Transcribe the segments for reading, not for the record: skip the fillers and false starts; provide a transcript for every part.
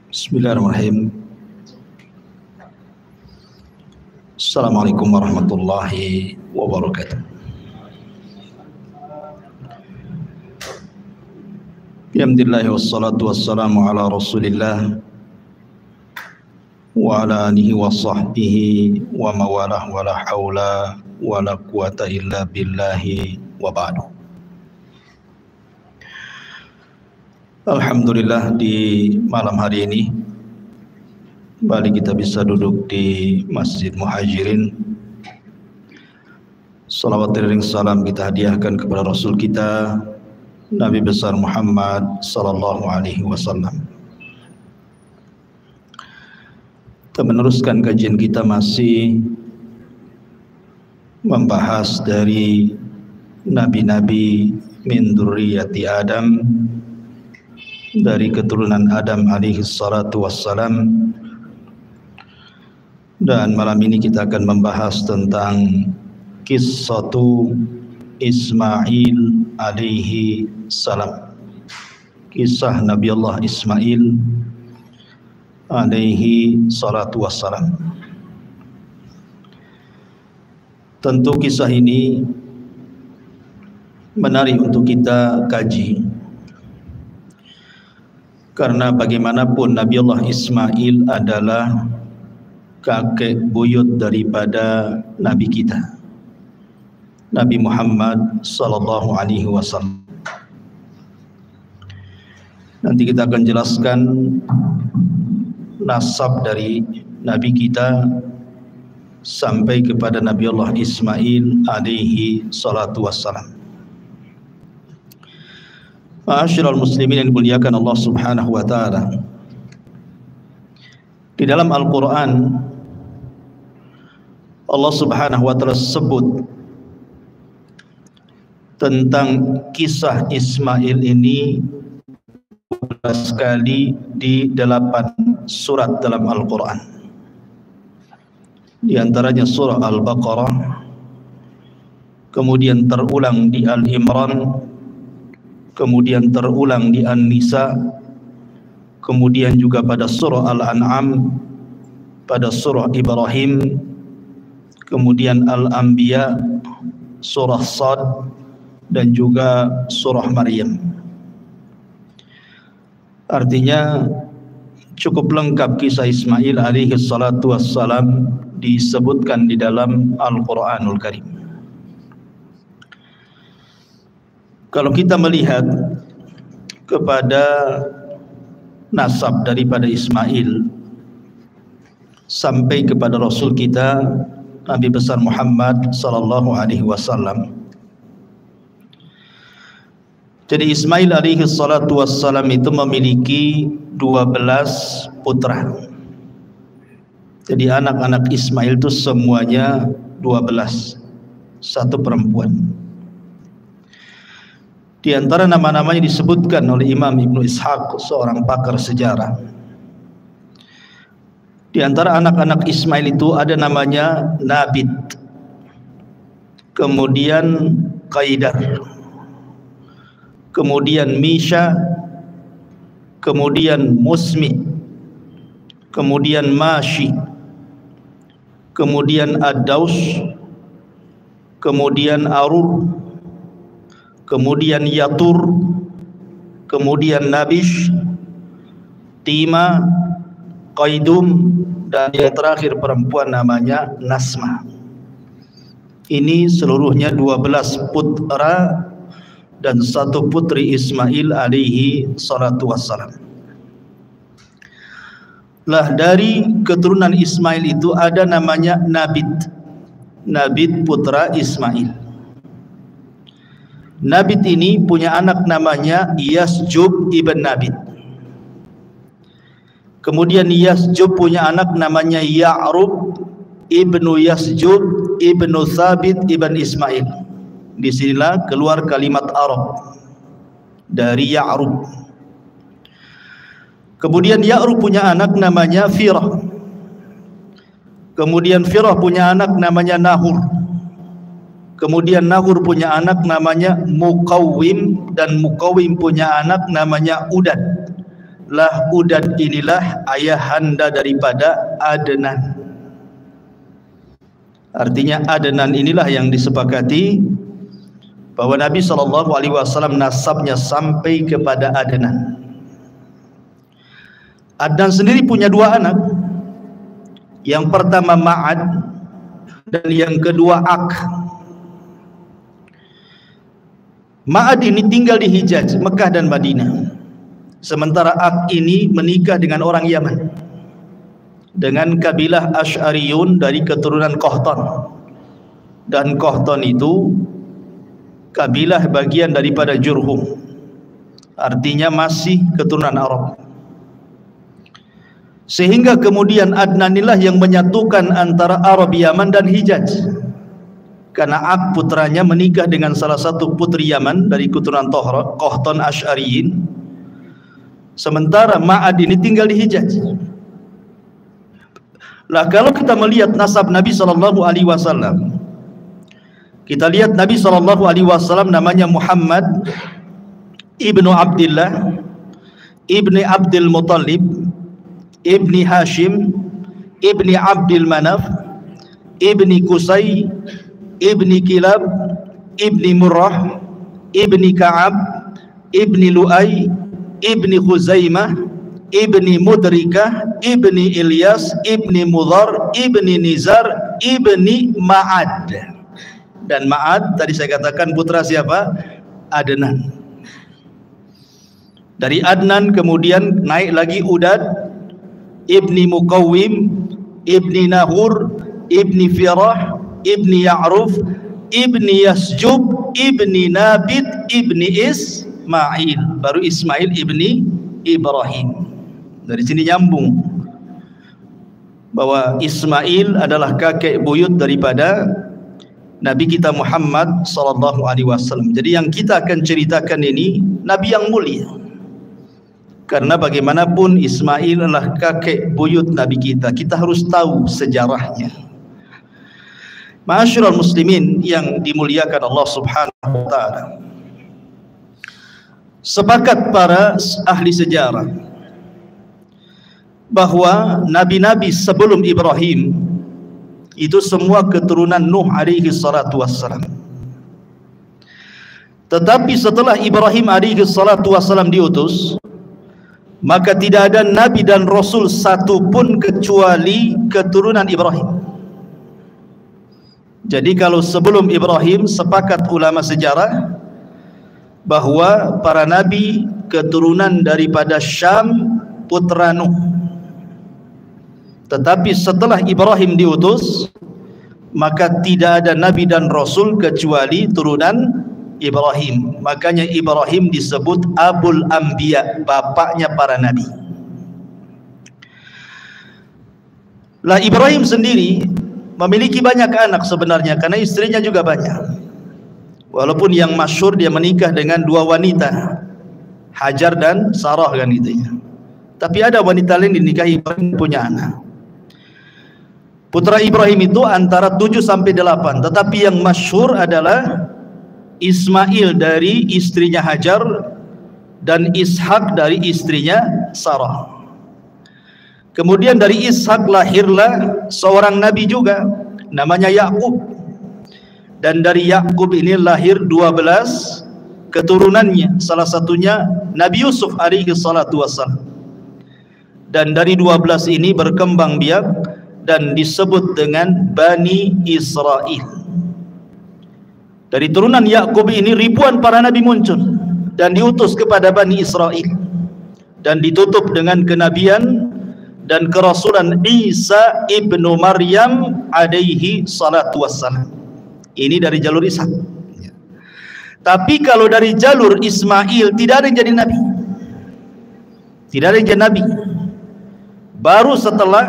Bismillahirrahmanirrahim. Assalamualaikum warahmatullahi wabarakatuh. Alhamdulillah wassalatu wassalamu ala Rasulillah wa ala alihi wa sahbihi wa mawalah wa la hawla wa la quwata illa billahi wa ba'du. Alhamdulillah, di malam hari ini kembali kita bisa duduk di Masjid Muhajirin. Salawat dan salam kita hadiahkan kepada Rasul kita Nabi besar Muhammad sallallahu alaihi wasallam. Kita meneruskan kajian kita masih membahas dari nabi-nabi min dzurriyyati Adam, dari keturunan Adam alaihi salatu wassalam. Dan malam ini kita akan membahas tentang kisatu Ismail alaihi salam, kisah Nabi Allah Ismail alaihi salatu wassalam. Tentu kisah ini menarik untuk kita kaji, karena bagaimanapun Nabi Allah Ismail adalah kakek buyut daripada Nabi kita, Nabi Muhammad sallallahu alaihi wasallam. Nanti kita akan jelaskan nasab dari Nabi kita sampai kepada Nabi Allah Ismail alaihi salatu wassalam. Ma'asyiral muslimin yang dimuliakan Allah Subhanahu wa taala. Di dalam Al-Qur'an Allah Subhanahu wa taala sebut tentang kisah Ismail ini 12 kali di 8 surat dalam Al-Qur'an. Di antaranya surah Al-Baqarah, kemudian terulang di Al-Imran, kemudian terulang di An-Nisa, kemudian juga pada surah Al-An'am, pada surah Ibrahim, kemudian Al-Anbiya, surah Sad, dan juga surah Maryam. Artinya cukup lengkap kisah Ismail alaihi salatu wassalam disebutkan di dalam Al-Quranul Karim. Kalau kita melihat kepada nasab daripada Ismail sampai kepada Rasul kita Nabi besar Muhammad sallallahu alaihi wasallam. Jadi Ismail alaihi salatu wassalam itu memiliki 12 putra. Jadi anak-anak Ismail itu semuanya 12, satu perempuan. Di antara nama-namanya disebutkan oleh Imam Ibnu Ishaq, seorang pakar sejarah. Di antara anak-anak Ismail itu ada namanya Nabit, kemudian Qaidar, kemudian Misha, kemudian Musmi, kemudian Mashi, kemudian Ad-Daus, kemudian Arur, kemudian Yatur, kemudian Nabish, Tima, Qaidum, dan yang terakhir perempuan namanya Nasma. Ini seluruhnya 12 putra dan satu putri Ismail alaihi salatu wassalam. Lah dari keturunan Ismail itu ada namanya Nabit. Nabit putra Ismail. Nabit ini punya anak namanya Yasjub ibn Nabit. Kemudian Yasjub punya anak namanya Ya'rub ibnu Yasjub ibnu Thabit ibn Ismail. Disinilah keluar kalimat Arab dari Ya'rub. Kemudian Ya'rub punya anak namanya Firah. Kemudian Firah punya anak namanya Nahur. Kemudian Nahur punya anak namanya Muqawwim, dan Muqawwim punya anak namanya Udad. Lah Udad inilah ayahanda daripada Adnan. Artinya Adnan inilah yang disepakati bahwa Nabi SAW nasabnya sampai kepada Adnan. Adnan sendiri punya dua anak. Yang pertama Ma'ad dan yang kedua Ak. Ma'ad ini tinggal di Hijaz, Mekah dan Madinah. Sementara Ak ini menikah dengan orang Yaman, dengan kabilah Asy'ariyun dari keturunan Qahtan. Dan Qahtan itu kabilah bagian daripada Jurhum, artinya masih keturunan Arab. Sehingga kemudian Adnan inilah yang menyatukan antara Arab Yaman dan Hijaz. Karena Ak putranya menikah dengan salah satu putri Yaman dari keturunan Qahtan Asy'ariyin. Sementara Ma'ad ini tinggal di Hijaz. Lah kalau kita melihat nasab Nabi SAW, kita lihat Nabi SAW namanya Muhammad ibnu Abdullah ibni Abdul Muttalib ibni Hashim ibni Abdul Manaf ibni Qusay ibni Kilab ibni Murrah ibni Ka'ab ibni Lu'ay ibni Khuzaimah ibni Mudrikah ibni Ilyas ibni Mudhar ibni Nizar ibni Ma'ad. Dan Ma'ad tadi saya katakan putra siapa? Adnan. Dari Adnan kemudian naik lagi Udad ibni Muqawwim ibni Nahur ibni Firah ibni Ya'ruf ibni Yasjub ibni Nabit ibni Ismail, baru Ismail ibni Ibrahim. Dari sini nyambung bahwa Ismail adalah kakek buyut daripada Nabi kita Muhammad SAW. Jadi yang kita akan ceritakan ini Nabi yang mulia, karena bagaimanapun Ismail adalah kakek buyut Nabi kita. Kita harus tahu sejarahnya. Ma'asyiral muslimin yang dimuliakan Allah Subhanahu wa taala. Sepakat para ahli sejarah bahwa nabi-nabi sebelum Ibrahim itu semua keturunan Nuh alaihi salatu wassalam. Tetapi setelah Ibrahim alaihi salatu wassalam diutus, maka tidak ada nabi dan rasul satu pun kecuali keturunan Ibrahim. Jadi kalau sebelum Ibrahim, sepakat ulama sejarah bahwa para nabi keturunan daripada Syam, putra Nuh. Tetapi setelah Ibrahim diutus, maka tidak ada nabi dan rasul kecuali turunan Ibrahim. Makanya Ibrahim disebut Abul Anbiya, bapaknya para nabi. Lah Ibrahim sendiri memiliki banyak anak sebenarnya, karena istrinya juga banyak. Walaupun yang masyhur dia menikah dengan dua wanita, Hajar dan Sarah kan gitu ya. Tapi ada wanita lain dinikahi Ibrahim punya anak. Putra Ibrahim itu antara 7 sampai 8, tetapi yang masyhur adalah Ismail dari istrinya Hajar dan Ishak dari istrinya Sarah. Kemudian dari Ishak lahirlah seorang nabi juga namanya Yakub. Dan dari Yakub ini lahir 12 keturunannya, salah satunya Nabi Yusuf alaihi salatu wassalam. Dan dari 12 ini berkembang biak dan disebut dengan Bani Israel. Dari turunan Yakub ini ribuan para nabi muncul dan diutus kepada Bani Israel, dan ditutup dengan kenabian dan kerasulan Isa ibnu Maryam alaihi salatu wassalam. Ini dari jalur Ishak. Tapi kalau dari jalur Ismail tidak ada yang jadi nabi. Tidak ada yang jadi nabi. Baru setelah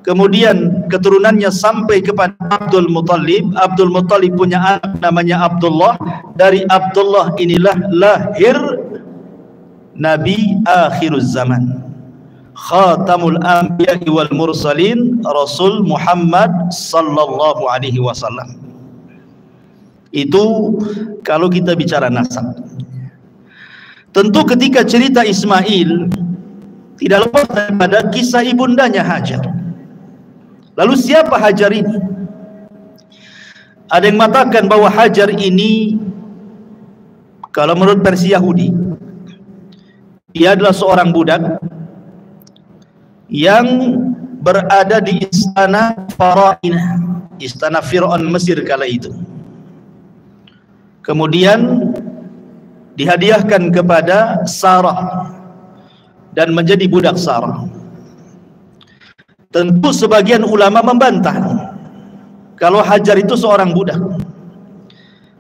kemudian keturunannya sampai kepada Abdul Muttalib. Abdul Muttalib punya anak namanya Abdullah. Dari Abdullah inilah lahir Nabi akhiruz zaman, Khatamul Anbiya wal Mursalin, Rasul Muhammad sallallahu alaihi wasallam. Itu kalau kita bicara nasab. Tentu ketika cerita Ismail tidak lepas daripada kisah ibundanya Hajar. Lalu siapa Hajar ini? Ada yang mengatakan bahwa Hajar ini, kalau menurut versi Yahudi, dia adalah seorang budak yang berada di istana Farainah, istana Fir'aun Mesir kala itu. Kemudian dihadiahkan kepada Sarah dan menjadi budak Sarah. Tentu sebagian ulama membantah kalau Hajar itu seorang budak,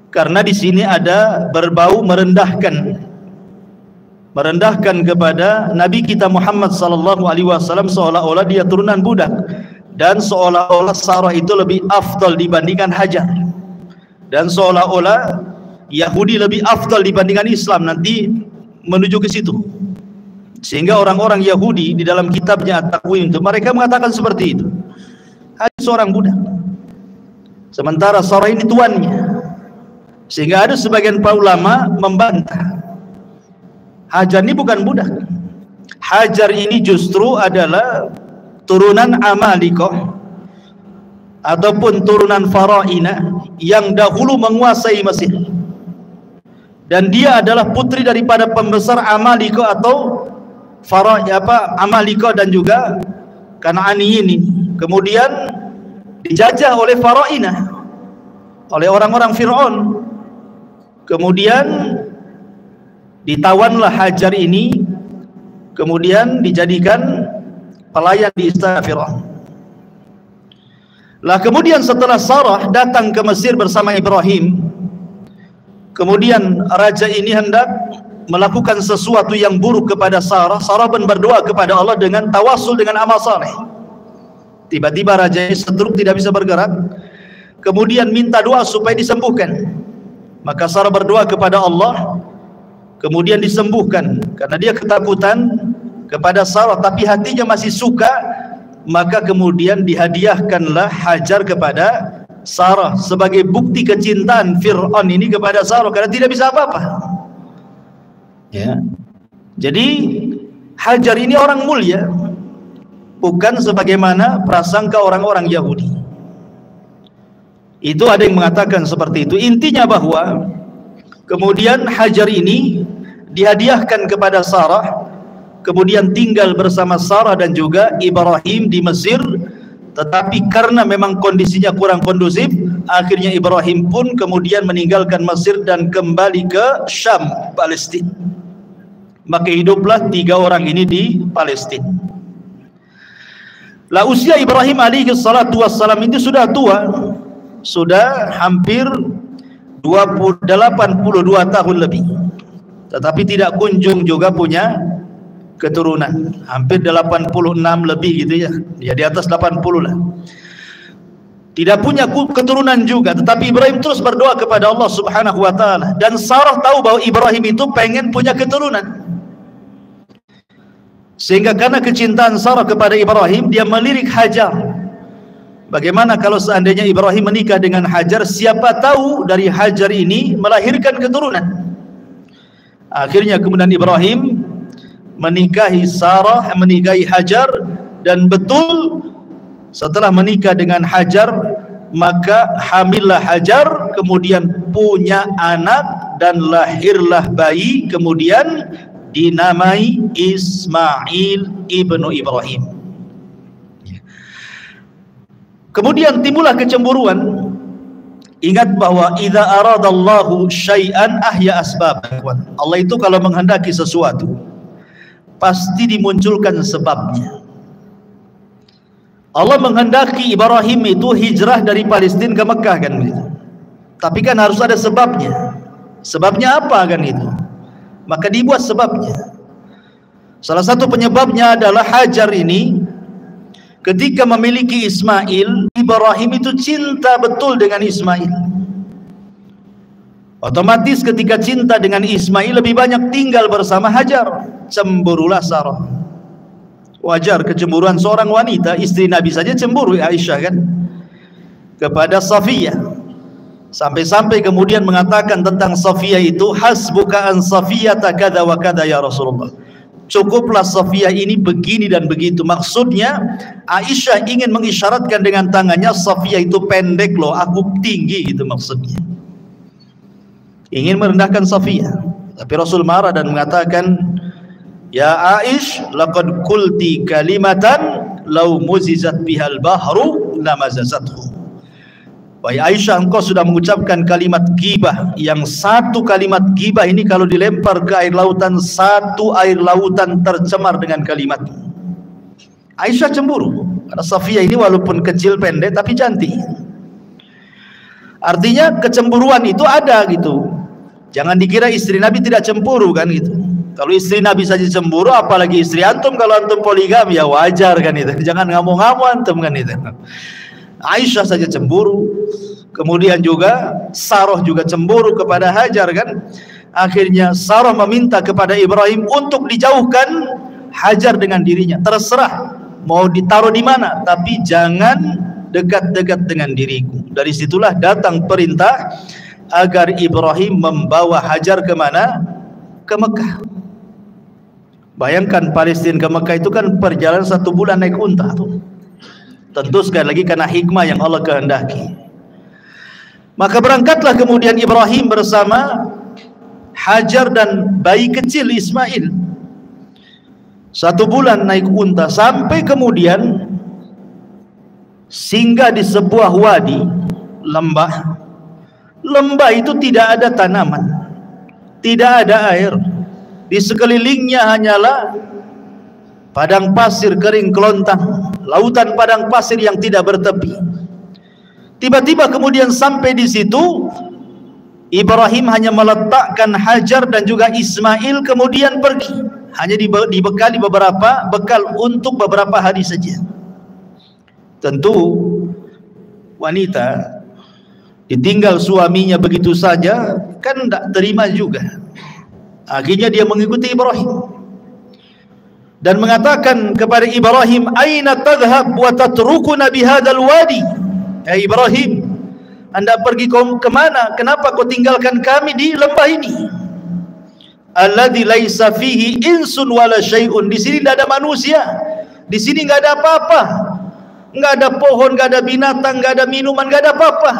karena di sini ada berbau merendahkan kepada Nabi kita Muhammad sallallahu alaihi wasallam, seolah-olah dia turunan budak, dan seolah-olah Sarah itu lebih afdal dibandingkan Hajar, dan seolah-olah Yahudi lebih afdal dibandingkan Islam. Nanti menuju ke situ, sehingga orang-orang Yahudi di dalam kitabnya At-Takwim itu mereka mengatakan seperti itu. Hajar seorang budak, sementara Sarah ini tuannya, sehingga ada sebagian para ulama membantah Hajar ini bukan budak. Hajar ini justru adalah turunan Amalikoh ataupun turunan Farainah yang dahulu menguasai Mesir, dan dia adalah putri daripada pembesar Amalikoh atau Amalikoh dan juga Kanaani ini. Kemudian dijajah oleh Farainah, oleh orang-orang Fir'aun. Kemudian ditawanlah Hajar ini, kemudian dijadikan pelayan di istana Fir'aun. Lah kemudian setelah Sarah datang ke Mesir bersama Ibrahim, kemudian raja ini hendak melakukan sesuatu yang buruk kepada Sarah. Sarah pun berdoa kepada Allah dengan tawasul dengan amal saleh. Tiba-tiba raja ini stroke, tidak bisa bergerak, kemudian minta doa supaya disembuhkan. Maka Sarah berdoa kepada Allah, kemudian disembuhkan. Karena dia ketakutan kepada Sarah tapi hatinya masih suka, maka kemudian dihadiahkanlah Hajar kepada Sarah sebagai bukti kecintaan Fir'aun ini kepada Sarah, karena tidak bisa apa-apa. Ya. Jadi Hajar ini orang mulia, bukan sebagaimana prasangka orang-orang Yahudi. Itu ada yang mengatakan seperti itu. Intinya bahwa kemudian Hajar ini dihadiahkan kepada Sarah, kemudian tinggal bersama Sarah dan juga Ibrahim di Mesir. Tetapi karena memang kondisinya kurang kondusif, akhirnya Ibrahim pun kemudian meninggalkan Mesir dan kembali ke Syam, Palestina. Maka hiduplah 3 orang ini di Palestina. Lah usia Ibrahim alaihi salatu wassalam itu sudah tua, sudah hampir 82 tahun lebih, tetapi tidak kunjung juga punya keturunan. Hampir 86 lebih gitu ya, ya di atas 80 lah. Tidak punya keturunan juga, tetapi Ibrahim terus berdoa kepada Allah subhanahu wa ta'ala. Dan Sarah tahu bahwa Ibrahim itu pengen punya keturunan, sehingga karena kecintaan Sarah kepada Ibrahim, dia melirik Hajar. Bagaimana kalau seandainya Ibrahim menikah dengan Hajar, siapa tahu dari Hajar ini melahirkan keturunan. Akhirnya kemudian Ibrahim menikahi Sarah, menikahi Hajar, dan betul setelah menikah dengan Hajar, maka hamillah Hajar, kemudian punya anak dan lahirlah bayi, kemudian dinamai Ismail ibnu Ibrahim. Kemudian timbullah kecemburuan. Ingat bahwa idza aradallahu syai'an ahya asbab. Allah itu kalau menghendaki sesuatu pasti dimunculkan sebabnya. Allah menghendaki Ibrahim itu hijrah dari Palestina ke Mekah kan gitu. Tapi kan harus ada sebabnya. Sebabnya apa kan itu? Maka dibuat sebabnya. Salah satu penyebabnya adalah Hajar ini ketika memiliki Ismail, Ibrahim itu cinta betul dengan Ismail. Otomatis ketika cinta dengan Ismail, lebih banyak tinggal bersama Hajar. Cemburulah Sarah. Wajar kecemburuan seorang wanita, istri Nabi saja cemburu, Aisyah kan, kepada Safiyah. Sampai-sampai kemudian mengatakan tentang Safiyah itu, hasbuka an Safiyata kada wa kada ya Rasulullah. Cukuplah Safiyah ini begini dan begitu. Maksudnya Aisyah ingin mengisyaratkan dengan tangannya, Safiyah itu pendek loh, aku tinggi, gitu maksudnya. Ingin merendahkan Safiyah. Tapi Rasul marah dan mengatakan, ya Aish, laqad qulti kalimatan law muzizat bihal bahru lamazazathu. Wahai Aisyah, engkau sudah mengucapkan kalimat ghibah, yang satu kalimat ghibah ini kalau dilempar ke air lautan, satu air lautan tercemar dengan kalimat. Aisyah cemburu karena Safiyah ini walaupun kecil pendek tapi cantik. Artinya kecemburuan itu ada gitu. Jangan dikira istri Nabi tidak cemburu kan gitu. Kalau istri Nabi saja cemburu, apalagi istri antum. Kalau antum poligami ya wajar kan itu. Jangan ngamuk-ngamuk antum kan itu. Aisyah saja cemburu, kemudian juga Sarah juga cemburu kepada Hajar kan. Akhirnya Sarah meminta kepada Ibrahim untuk dijauhkan Hajar dengan dirinya. Terserah mau ditaruh di mana, tapi jangan dekat-dekat dengan diriku. Dari situlah datang perintah agar Ibrahim membawa Hajar kemana? Ke Mekah. Bayangkan Palestina ke Mekah itu kan perjalanan 1 bulan naik unta tuh. Tentu sekali lagi karena hikmah yang Allah kehendaki. Maka berangkatlah kemudian Ibrahim bersama Hajar dan bayi kecil Ismail. 1 bulan naik unta sampai kemudian singgah di sebuah wadi, lembah. Lembah itu tidak ada tanaman, tidak ada air. Di sekelilingnya hanyalah padang pasir kering kelontang, lautan padang pasir yang tidak bertepi. Tiba-tiba kemudian sampai di situ, Ibrahim hanya meletakkan Hajar dan juga Ismail kemudian pergi. Hanya dibekali beberapa bekal untuk beberapa hari saja. Tentu wanita ditinggal suaminya begitu saja kan tidak terima juga. Akhirnya dia mengikuti Ibrahim dan mengatakan kepada Ibrahim, aina tadhhab wa tatrukuna bihadzal wadi? Ya Ibrahim, Anda pergi kemana? Kenapa kau tinggalkan kami di lembah ini? Alladzi laisa fihi insun wala syai'un. Di sini tidak ada manusia, di sini enggak ada apa-apa, enggak ada pohon, enggak ada binatang, enggak ada minuman, enggak ada apa-apa.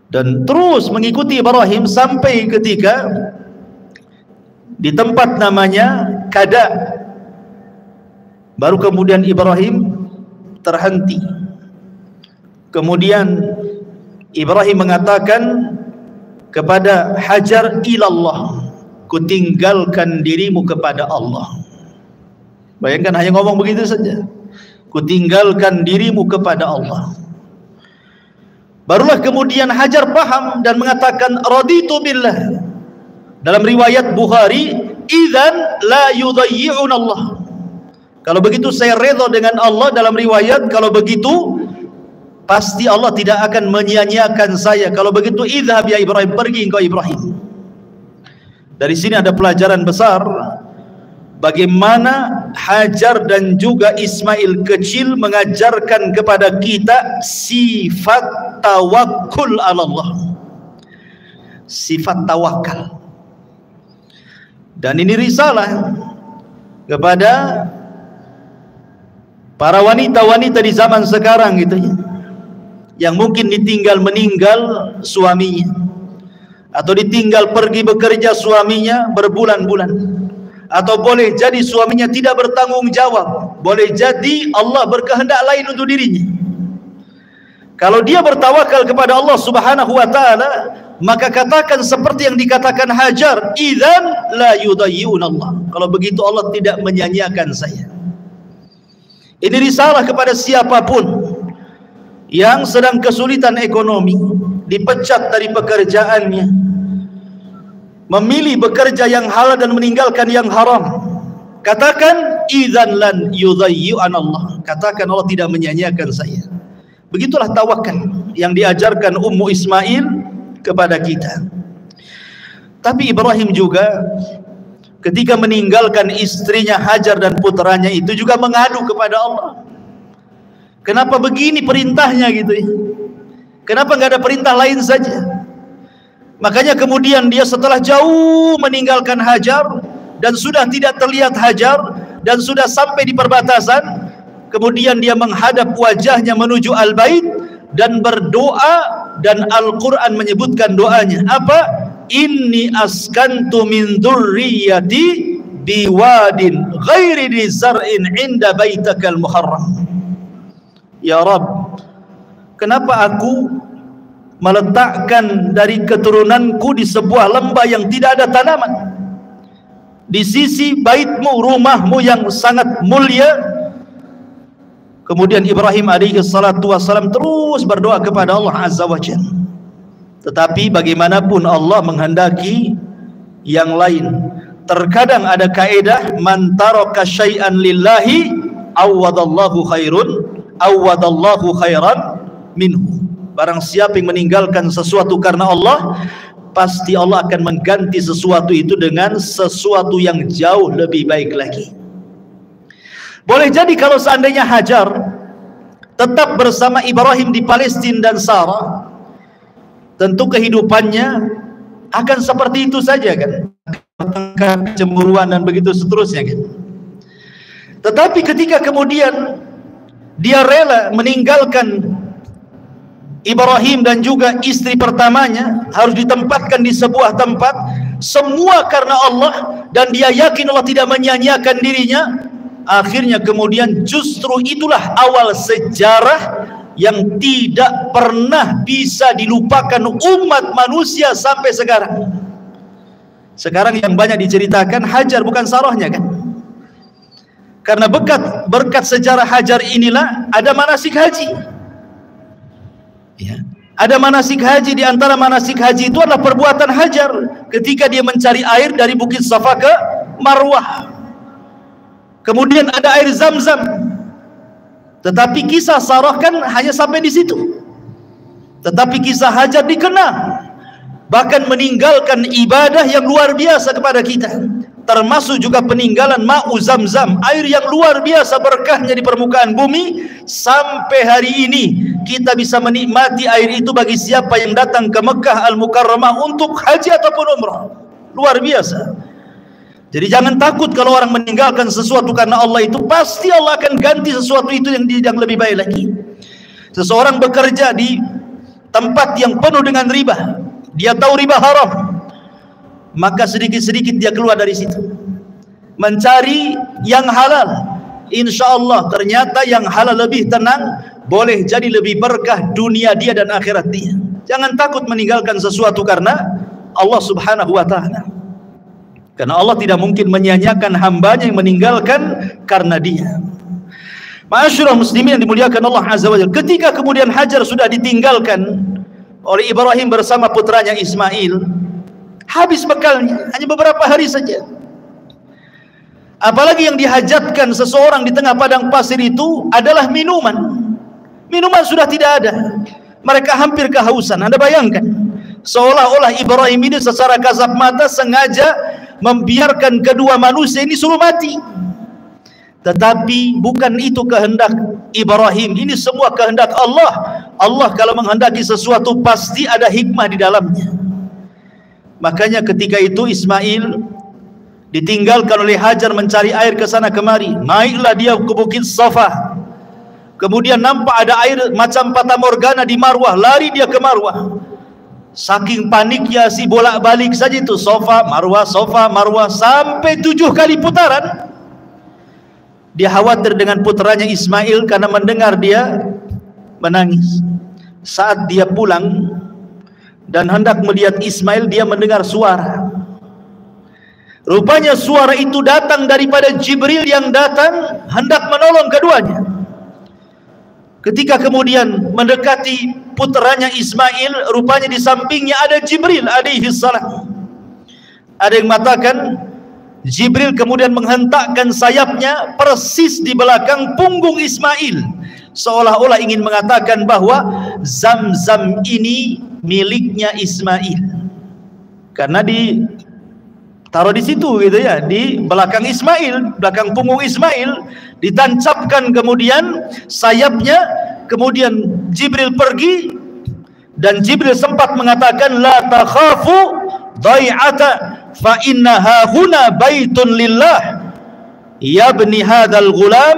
Dan terus mengikuti Ibrahim sampai ketika di tempat namanya Kada. Baru kemudian Ibrahim terhenti. Kemudian Ibrahim mengatakan kepada Hajar, ilallah, kutinggalkan dirimu kepada Allah. Bayangkan hanya ngomong begitu saja, kutinggalkan dirimu kepada Allah. Barulah kemudian Hajar paham dan mengatakan, raditu billah. Dalam riwayat Bukhari, idzan la yudayyi'un Allah. Kalau begitu saya redha dengan Allah. Dalam riwayat, kalau begitu pasti Allah tidak akan menyia-nyiakan saya. Kalau begitu idhab ya Ibrahim, pergi engkau Ibrahim. Dari sini ada pelajaran besar bagaimana Hajar dan juga Ismail kecil mengajarkan kepada kita sifat tawakkul ala Allah, sifat tawakal. Dan ini risalah kepada para wanita-wanita di zaman sekarang gitu ya, yang mungkin ditinggal meninggal suaminya, atau ditinggal pergi bekerja suaminya berbulan-bulan, atau boleh jadi suaminya tidak bertanggung jawab, boleh jadi Allah berkehendak lain untuk dirinya. Kalau dia bertawakal kepada Allah Subhanahu wa taala, maka katakan seperti yang dikatakan Hajar, idzan la yudayyi'un Allah. Kalau begitu Allah tidak menyia-nyiakan saya. Ini risalah kepada siapapun yang sedang kesulitan ekonomi, dipecat dari pekerjaannya, memilih bekerja yang halal dan meninggalkan yang haram. Katakan idzan lan yudayyi'un Allah. Katakan Allah tidak menyia-nyiakan saya. Begitulah tawakal yang diajarkan Ummu Ismail kepada kita. Tapi Ibrahim juga ketika meninggalkan istrinya Hajar dan putranya itu juga mengadu kepada Allah. Kenapa begini perintahnya gitu ya? Kenapa nggak ada perintah lain saja? Makanya kemudian dia setelah jauh meninggalkan Hajar dan sudah tidak terlihat Hajar dan sudah sampai di perbatasan, kemudian dia menghadap wajahnya menuju Al-Bait dan berdoa, dan Al-Quran menyebutkan doanya apa? Inni askantu min dzurriyyati biwadin ghairi dzi zar'in 'inda baitakal muharram. Ya Rabb, kenapa aku meletakkan dari keturunanku di sebuah lembah yang tidak ada tanaman, di sisi baitmu, rumahmu yang sangat mulia. Kemudian Ibrahim alaihi salatu wassalam terus berdoa kepada Allah azza wa jalla. Tetapi bagaimanapun Allah menghendaki yang lain. Terkadang ada kaedah, man taraka syai'an lillahi awwadallahu khairan minhu. Barang siapa yang meninggalkan sesuatu karena Allah, pasti Allah akan mengganti sesuatu itu dengan sesuatu yang jauh lebih baik lagi. Boleh jadi kalau seandainya Hajar tetap bersama Ibrahim di Palestina dan Sarah, tentu kehidupannya akan seperti itu saja kan, kecemburuan dan begitu seterusnya kan. Tetapi ketika kemudian dia rela meninggalkan Ibrahim dan juga istri pertamanya, harus ditempatkan di sebuah tempat, semua karena Allah, dan dia yakin Allah tidak menyia-nyiakan dirinya. Akhirnya kemudian justru itulah awal sejarah yang tidak pernah bisa dilupakan umat manusia sampai sekarang. Sekarang yang banyak diceritakan Hajar bukan Sarahnya kan? Karena berkat sejarah Hajar inilah ada manasik haji. Ya. Ada manasik haji, di antara manasik haji itu adalah perbuatan Hajar ketika dia mencari air dari Bukit Safa ke Marwah. Kemudian ada air Zam-Zam. Tetapi kisah Sarah kan hanya sampai di situ. Tetapi kisah Hajar dikenal, bahkan meninggalkan ibadah yang luar biasa kepada kita, termasuk juga peninggalan Ma'u Zam-Zam, air yang luar biasa berkahnya di permukaan bumi. Sampai hari ini kita bisa menikmati air itu bagi siapa yang datang ke Mekah Al-Mukarramah untuk haji ataupun umrah. Luar biasa. Jadi jangan takut kalau orang meninggalkan sesuatu karena Allah, itu pasti Allah akan ganti sesuatu itu yang lebih baik lagi. Seseorang bekerja di tempat yang penuh dengan riba, dia tahu riba haram, maka sedikit-sedikit dia keluar dari situ mencari yang halal. Insya Allah ternyata yang halal lebih tenang, boleh jadi lebih berkah dunia dia dan akhirat dia. Jangan takut meninggalkan sesuatu karena Allah subhanahu wa ta'ala, karena Allah tidak mungkin menyia-nyiakan hambanya yang meninggalkan karena dia. Ma'asyiral muslimin yang dimuliakan Allah azza wa jalla, ketika kemudian Hajar sudah ditinggalkan oleh Ibrahim bersama putranya Ismail, habis bekalnya, hanya beberapa hari saja. Apalagi yang dihajatkan seseorang di tengah padang pasir itu adalah minuman. Minuman sudah tidak ada, mereka hampir kehausan. Anda bayangkan, seolah-olah Ibrahim ini secara kasat mata sengaja membiarkan kedua manusia ini suruh mati. Tetapi bukan itu kehendak Ibrahim, ini semua kehendak Allah. Allah kalau menghendaki sesuatu pasti ada hikmah di dalamnya. Makanya ketika itu Ismail ditinggalkan oleh Hajar mencari air ke sana kemari. Naiklah dia ke Bukit Safa. Kemudian nampak ada air macam fata morgana di Marwah, lari dia ke Marwah. Saking paniknya si bolak-balik saja itu, Safa Marwah sampai 7 kali putaran. Dia khawatir dengan putranya Ismail karena mendengar dia menangis. Saat dia pulang dan hendak melihat Ismail, dia mendengar suara. Rupanya suara itu datang daripada Jibril yang datang hendak menolong keduanya. Ketika kemudian mendekati putranya Ismail, rupanya di sampingnya ada Jibril alaihi salam. Ada yang mengatakan Jibril kemudian menghentakkan sayapnya persis di belakang punggung Ismail, seolah-olah ingin mengatakan bahwa Zam-Zam ini miliknya Ismail, karena taruh di situ gitu ya, di belakang Ismail, belakang punggung Ismail, ditancapkan kemudian sayapnya. Kemudian Jibril pergi, Dan Jibril sempat mengatakan, la takhafu dhai'ata fa innaha huna baitun lillah yabni hadzal ghulam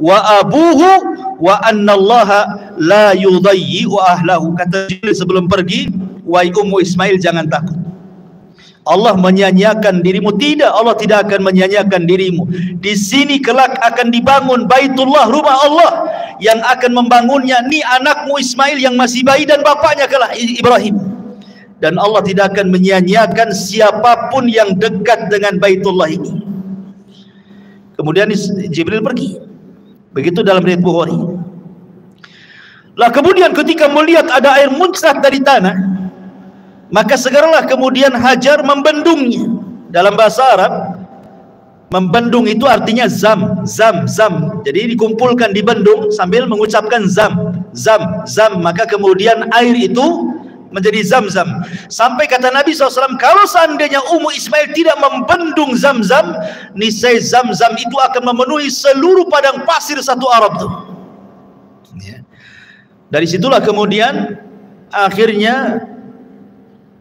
wa abuhu wa annallaha la yudayyi'u ahlahu. Kata Jibril sebelum pergi, wahai Ummu Ismail, jangan takut, Allah menyanyiakan dirimu. Tidak, Allah tidak akan menyanyiakan dirimu. Di sini kelak akan dibangun Baitullah, rumah Allah, yang akan membangunnya ni anakmu Ismail yang masih bayi dan bapaknya kelak Ibrahim. Dan Allah tidak akan menyanyiakan siapapun yang dekat dengan Baitullah ini. Kemudian Jibril pergi. Begitu dalam riwayat Bukhari. Lah kemudian ketika melihat ada air muncrat dari tanah, maka segeralah kemudian Hajar membendungnya. Dalam bahasa Arab, membendung itu artinya zam. Jadi dikumpulkan di bendung sambil mengucapkan zam. Maka kemudian air itu menjadi zam-zam. Sampai kata Nabi SAW, kalau seandainya Ummu Ismail tidak membendung zam-zam, niscaya zam-zam itu akan memenuhi seluruh padang pasir satu Arab tuh. Dari situlah kemudian akhirnya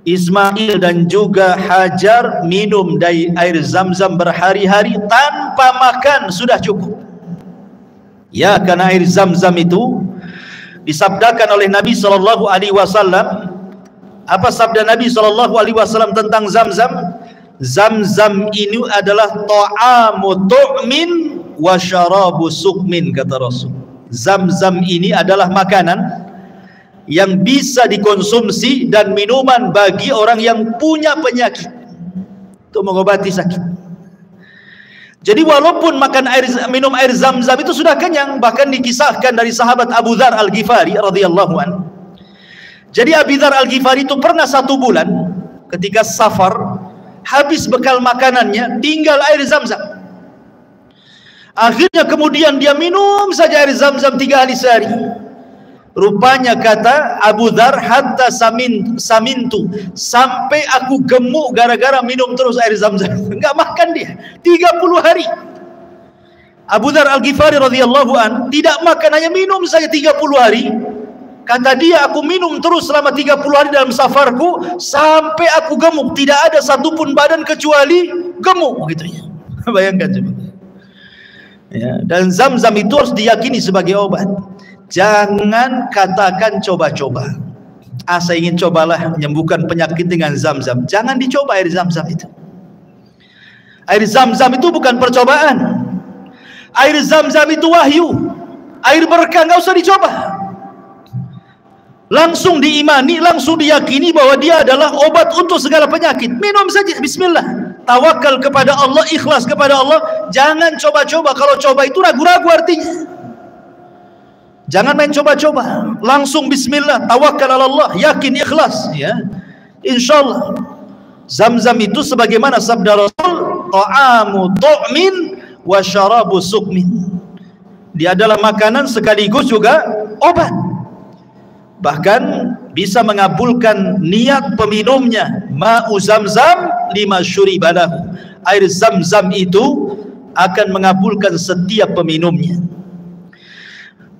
Ismail dan juga Hajar minum dari air zam-zam berhari-hari tanpa makan, sudah cukup. Ya, karena air zam-zam itu disabdakan oleh Nabi SAW. Apa sabda Nabi SAW tentang zam-zam? Zam-zam ini adalah ta'amu tu'min wa syarabu sukmin, kata Rasul. Zam-zam ini adalah makanan yang bisa dikonsumsi dan minuman bagi orang yang punya penyakit, untuk mengobati sakit. Jadi walaupun minum air zam-zam itu sudah kenyang, bahkan dikisahkan dari sahabat Abu Dzar Al-Ghifari radhiyallahu anhu. Jadi Abu Dzar Al-Ghifari itu pernah 1 bulan ketika safar, habis bekal makanannya, tinggal air zam-zam. Akhirnya kemudian dia minum saja air zam-zam 3 hari sehari. Rupanya kata Abu Dzar, hatta samintu, sampai aku gemuk gara-gara minum terus air zam-zam. Enggak makan dia 30 hari. Abu Dzar Al-Ghifari radhiyallahu an tidak makan, hanya minum saja 30 hari. Kata dia, aku minum terus selama 30 hari dalam safarku sampai aku gemuk, tidak ada satupun badan kecuali gemuk, gitu ya. Bayangkan coba. Ya, dan zam-zam itu harus diyakini sebagai obat. Jangan katakan coba-coba. Saya ingin cobalah menyembuhkan penyakit dengan zam-zam. Jangan dicoba air zam-zam itu. Air zam-zam itu bukan percobaan. Air zam-zam itu wahyu. Air berkah, nggak usah dicoba. Langsung diimani, langsung diyakini bahwa dia adalah obat untuk segala penyakit. Minum saja, bismillah. Tawakal kepada Allah, ikhlas kepada Allah. Jangan coba-coba. Kalau coba itu ragu-ragu artinya. Jangan main coba-coba. Langsung bismillah, tawakal ala Allah, yakin, ikhlas, ya. Insyaallah. Zam-zam itu sebagaimana sabda Rasul, ta'amu tu'min wa syarabu sukmin. Dia adalah makanan sekaligus juga obat. Bahkan bisa mengabulkan niat peminumnya. Ma'u zam-zam lima syuribalahu. Air zam-zam itu akan mengabulkan setiap peminumnya.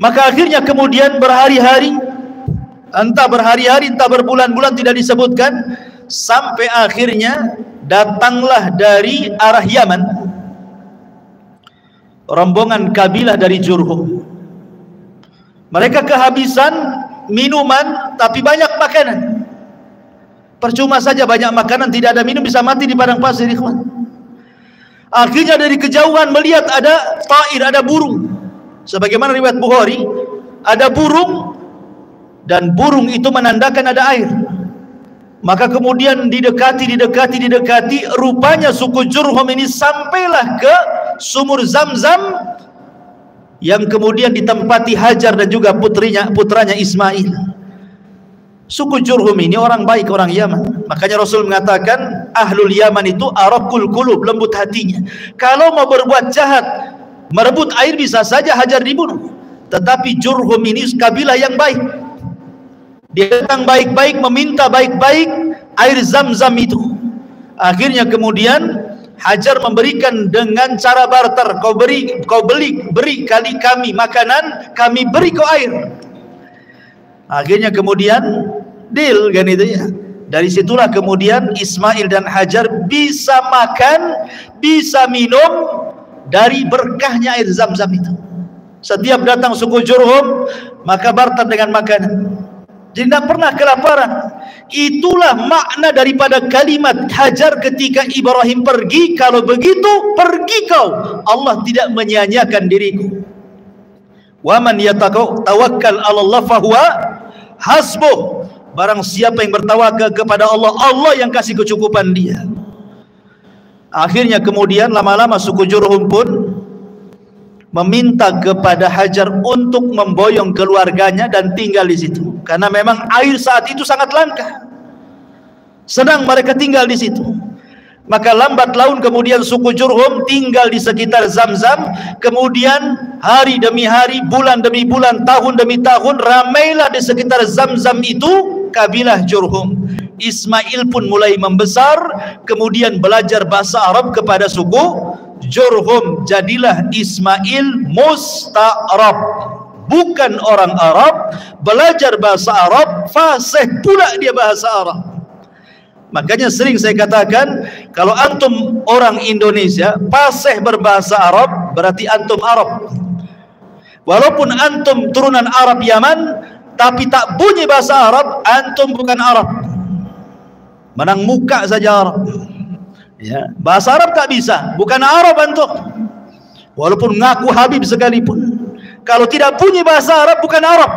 Maka akhirnya kemudian berhari-hari, entah berhari-hari entah berbulan-bulan tidak disebutkan, sampai akhirnya datanglah dari arah Yaman rombongan kabilah dari Jurhum. Mereka kehabisan minuman tapi banyak makanan. Percuma saja banyak makanan tidak ada minum, bisa mati di padang pasir, ikhwan. Akhirnya dari kejauhan melihat ada ta'ir, ada burung. Sebagaimana riwayat Bukhari, ada burung dan burung itu menandakan ada air. Maka kemudian didekati, rupanya suku Jurhum ini sampailah ke sumur Zam-Zam yang kemudian ditempati Hajar dan juga putranya Ismail. Suku Jurhum ini orang baik, orang Yaman. Makanya Rasul mengatakan ahlul Yaman itu araqul qulub, lembut hatinya. Kalau mau berbuat jahat, merebut air, bisa saja Hajar dibunuh. Tetapi Jurhum ini kabilah yang baik. Dia datang baik-baik, meminta baik-baik air Zam-Zam itu. Akhirnya kemudian Hajar memberikan dengan cara barter, kau beri kali kami makanan, kami beri kau air. Akhirnya kemudian deal kan itu ya. Dari situlah kemudian Ismail dan Hajar bisa makan, bisa minum dari berkahnya air Zam-Zam itu. Setiap datang suku Jurhum maka barter dengan makanan. Jadi tidak pernah kelaparan. Itulah makna daripada kalimat Hajar ketika Ibrahim pergi. Kalau begitu, pergi kau. Allah tidak menyia-nyiakan diriku. Wa man yatawakkal 'ala Allah fahuwa hasbuh. Barang siapa yang bertawakal kepada Allah, Allah yang kasih kecukupan dia. Akhirnya kemudian lama-lama suku Jurhum pun meminta kepada Hajar untuk memboyong keluarganya dan tinggal di situ. Karena memang air saat itu sangat langka. Senang mereka tinggal di situ. Maka lambat laun kemudian suku Jurhum tinggal di sekitar Zam-Zam. Kemudian hari demi hari, bulan demi bulan, tahun demi tahun, ramailah di sekitar Zam-Zam itu kabilah Jurhum. Ismail pun mulai membesar, kemudian belajar bahasa Arab kepada suku Jurhum. Jadilah Ismail musta'rab, bukan orang Arab, belajar bahasa Arab, fasih pula dia bahasa Arab. Makanya sering saya katakan, kalau antum orang Indonesia fasih berbahasa Arab, berarti antum Arab. Walaupun antum turunan Arab Yaman, tapi tak bunyi bahasa Arab, antum bukan Arab. Menang muka saja Arab. Ya, bahasa Arab tak bisa, bukan Arab antum. Walaupun ngaku Habib sekalipun, kalau tidak bunyi bahasa Arab, bukan Arab.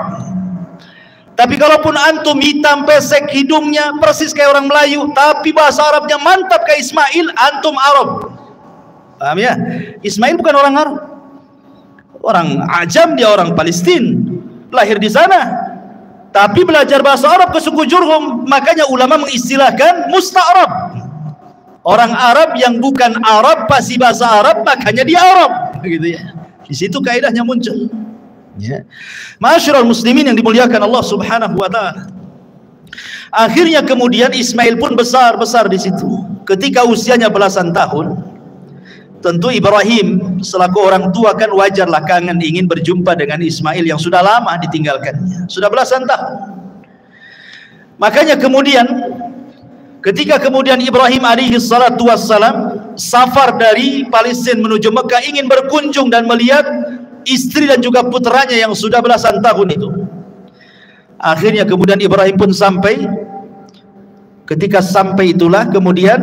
Tapi kalaupun antum hitam pesek hidungnya persis kayak orang Melayu, tapi bahasa Arabnya mantap kayak Ismail, antum Arab. Paham ya? Ismail bukan orang Arab, orang Ajam, dia orang Palestina, lahir di sana. Tapi belajar bahasa Arab ke suku Jurhum, makanya ulama mengistilahkan musta'rab. Orang Arab yang bukan Arab pasti bahasa Arab, makanya dia Arab. Begitu ya. Di situ kaidahnya muncul. Ya. Ma'asyiral muslimin yang dimuliakan Allah Subhanahu wa taala. Akhirnya kemudian Ismail pun besar-besar di situ. Ketika usianya belasan tahun, tentu Ibrahim selaku orang tua kan wajarlah kangen ingin berjumpa dengan Ismail yang sudah lama ditinggalkannya, sudah belasan tahun. Makanya kemudian ketika kemudian Ibrahim alaihi salatu wassalam safar dari Palestina menuju Mekah ingin berkunjung dan melihat istri dan juga putranya yang sudah belasan tahun itu. Akhirnya kemudian Ibrahim pun sampai. Ketika sampai itulah kemudian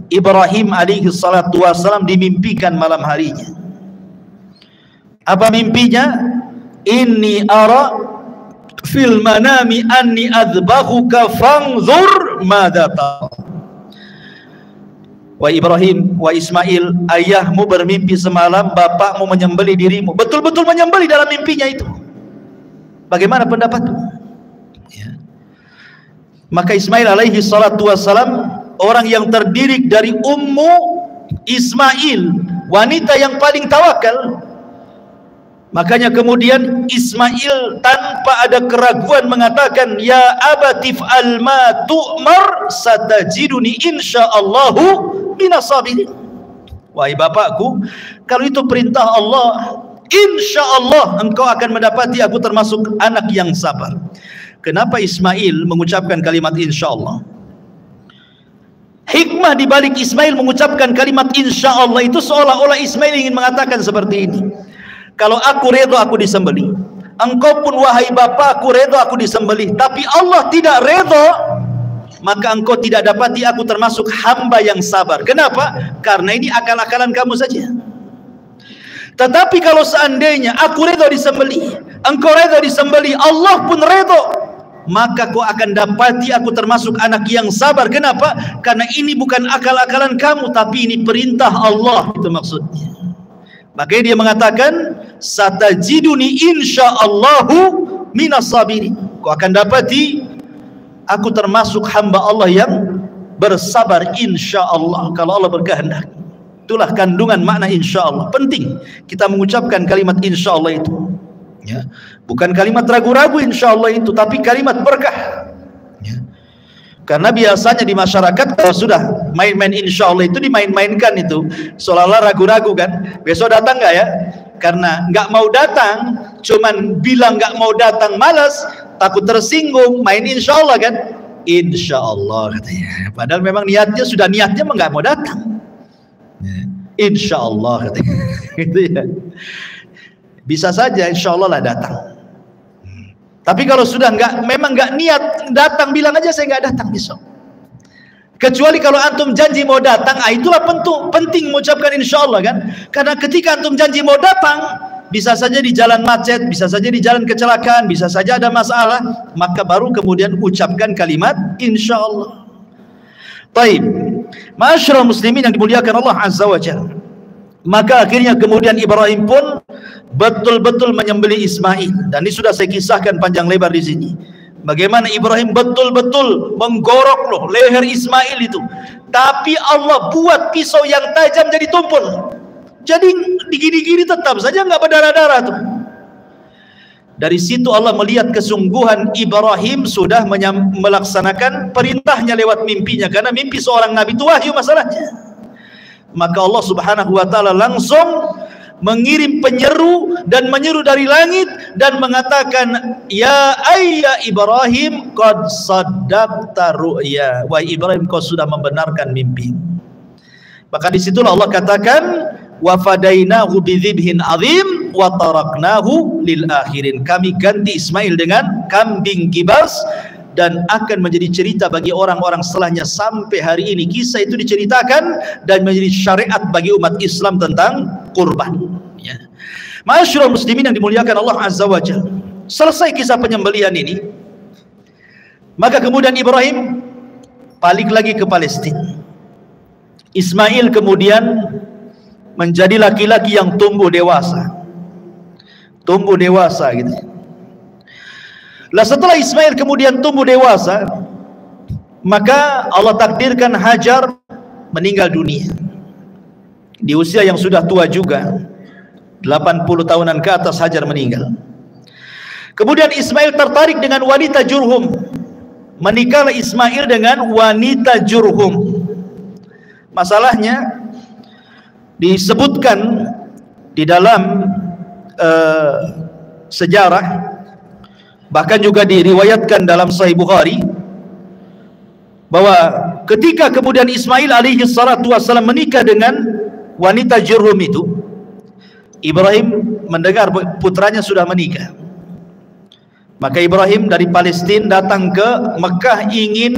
Ibrahim alaihi salatu wassalam dimimpikan malam harinya. Apa mimpinya? Inni ara fil manami anni adbahuka fanzur madza tara. Wa Ibrahim, wa Ismail, ayahmu bermimpi semalam bapakmu menyembelih dirimu. Betul-betul menyembelih dalam mimpinya itu. Bagaimana pendapatmu? Ya. Maka Ismail alaihi salatu wassalam, orang yang terdiri dari ummu Ismail, wanita yang paling tawakal. Makanya kemudian Ismail tanpa ada keraguan mengatakan, ya abatif alma tu'mar satajiduni insyaallahu minas sabirin. Wahai bapakku, kalau itu perintah Allah, insyaallah engkau akan mendapati aku termasuk anak yang sabar. Kenapa Ismail mengucapkan kalimat insyaallah? Hikmah di balik Ismail mengucapkan kalimat insyaallah itu seolah-olah Ismail ingin mengatakan seperti ini. Kalau aku redha aku disembelih, engkau pun wahai bapakku redha aku disembelih, tapi Allah tidak redha, maka engkau tidak dapati aku termasuk hamba yang sabar. Kenapa? Karena ini akal-akalan kamu saja. Tetapi kalau seandainya aku redha disembelih, engkau redha disembelih, Allah pun redha, maka kau akan dapati aku termasuk anak yang sabar. Kenapa? Karena ini bukan akal-akalan kamu, tapi ini perintah Allah. Itu maksudnya. Makanya dia mengatakan, satajiduni insyaallahu minas sabirin. Kau akan dapati aku termasuk hamba Allah yang bersabar insyaallah, kalau Allah berkehendak. Itulah kandungan makna insyaallah. Penting kita mengucapkan kalimat insyaallah itu. Ya. Bukan kalimat ragu-ragu insyaallah itu, tapi kalimat berkah. Ya. Karena biasanya di masyarakat kalau sudah main-main insyaallah itu dimain-mainkan itu, seolah-olah ragu-ragu kan. Besok datang nggak ya? Karena nggak mau datang, cuman bilang nggak mau datang malas, takut tersinggung, main insya Allah kan? Insya Allah katanya. Padahal memang niatnya nggak mau datang. Insya Allah katanya. Gitu ya. Bisa saja insya Allah lah datang. Tapi kalau sudah memang nggak niat datang, bilang aja saya nggak datang besok. Kecuali kalau antum janji mau datang, itulah penting mengucapkan insya Allah kan. Karena ketika antum janji mau datang, bisa saja di jalan macet, bisa saja di jalan kecelakaan, bisa saja ada masalah, maka baru kemudian ucapkan kalimat insya Allah. Taib, ma'asyiral muslimin yang dimuliakan Allah Azza wa Jalla. Maka akhirnya kemudian Ibrahim pun betul-betul menyembelih Ismail, dan ini sudah saya kisahkan panjang lebar di sini. Bagaimana Ibrahim betul-betul menggorok loh leher Ismail itu, tapi Allah buat pisau yang tajam jadi tumpul. Jadi digini-gini tetap saja nggak berdarah-darah tuh. Dari situ Allah melihat kesungguhan Ibrahim sudah melaksanakan perintahnya lewat mimpinya, karena mimpi seorang nabi itu wahyu masalahnya. Maka Allah Subhanahu wa taala langsung mengirim penyeru dan menyeru dari langit dan mengatakan, ya ayya Ibrahim qad saddaqta ru'ya, wahai Ibrahim kau sudah membenarkan mimpi. Maka disitulah Allah katakan, wa fadainahu bidzibhin azim wa taraknahu lil akhirin, kami ganti Ismail dengan kambing kibas, dan akan menjadi cerita bagi orang-orang setelahnya sampai hari ini. Kisah itu diceritakan dan menjadi syariat bagi umat Islam tentang kurban ya. Ma'asyiral muslimin yang dimuliakan Allah Azza wa Jalla. Selesai kisah penyembelihan ini, maka kemudian Ibrahim balik lagi ke Palestina. Ismail kemudian menjadi laki-laki yang tumbuh dewasa gitu. Lah setelah Ismail kemudian tumbuh dewasa, maka Allah takdirkan Hajar meninggal dunia di usia yang sudah tua juga, 80 tahunan ke atas Hajar meninggal. Kemudian Ismail tertarik dengan wanita Jurhum, menikahlah Ismail dengan wanita Jurhum. Masalahnya disebutkan di dalam sejarah, bahkan juga diriwayatkan dalam Sahih Bukhari, bahwa ketika kemudian Ismail alaihi salatu wassalam menikah dengan wanita Jurhum itu, Ibrahim mendengar putranya sudah menikah. Maka Ibrahim dari Palestina datang ke Mekah ingin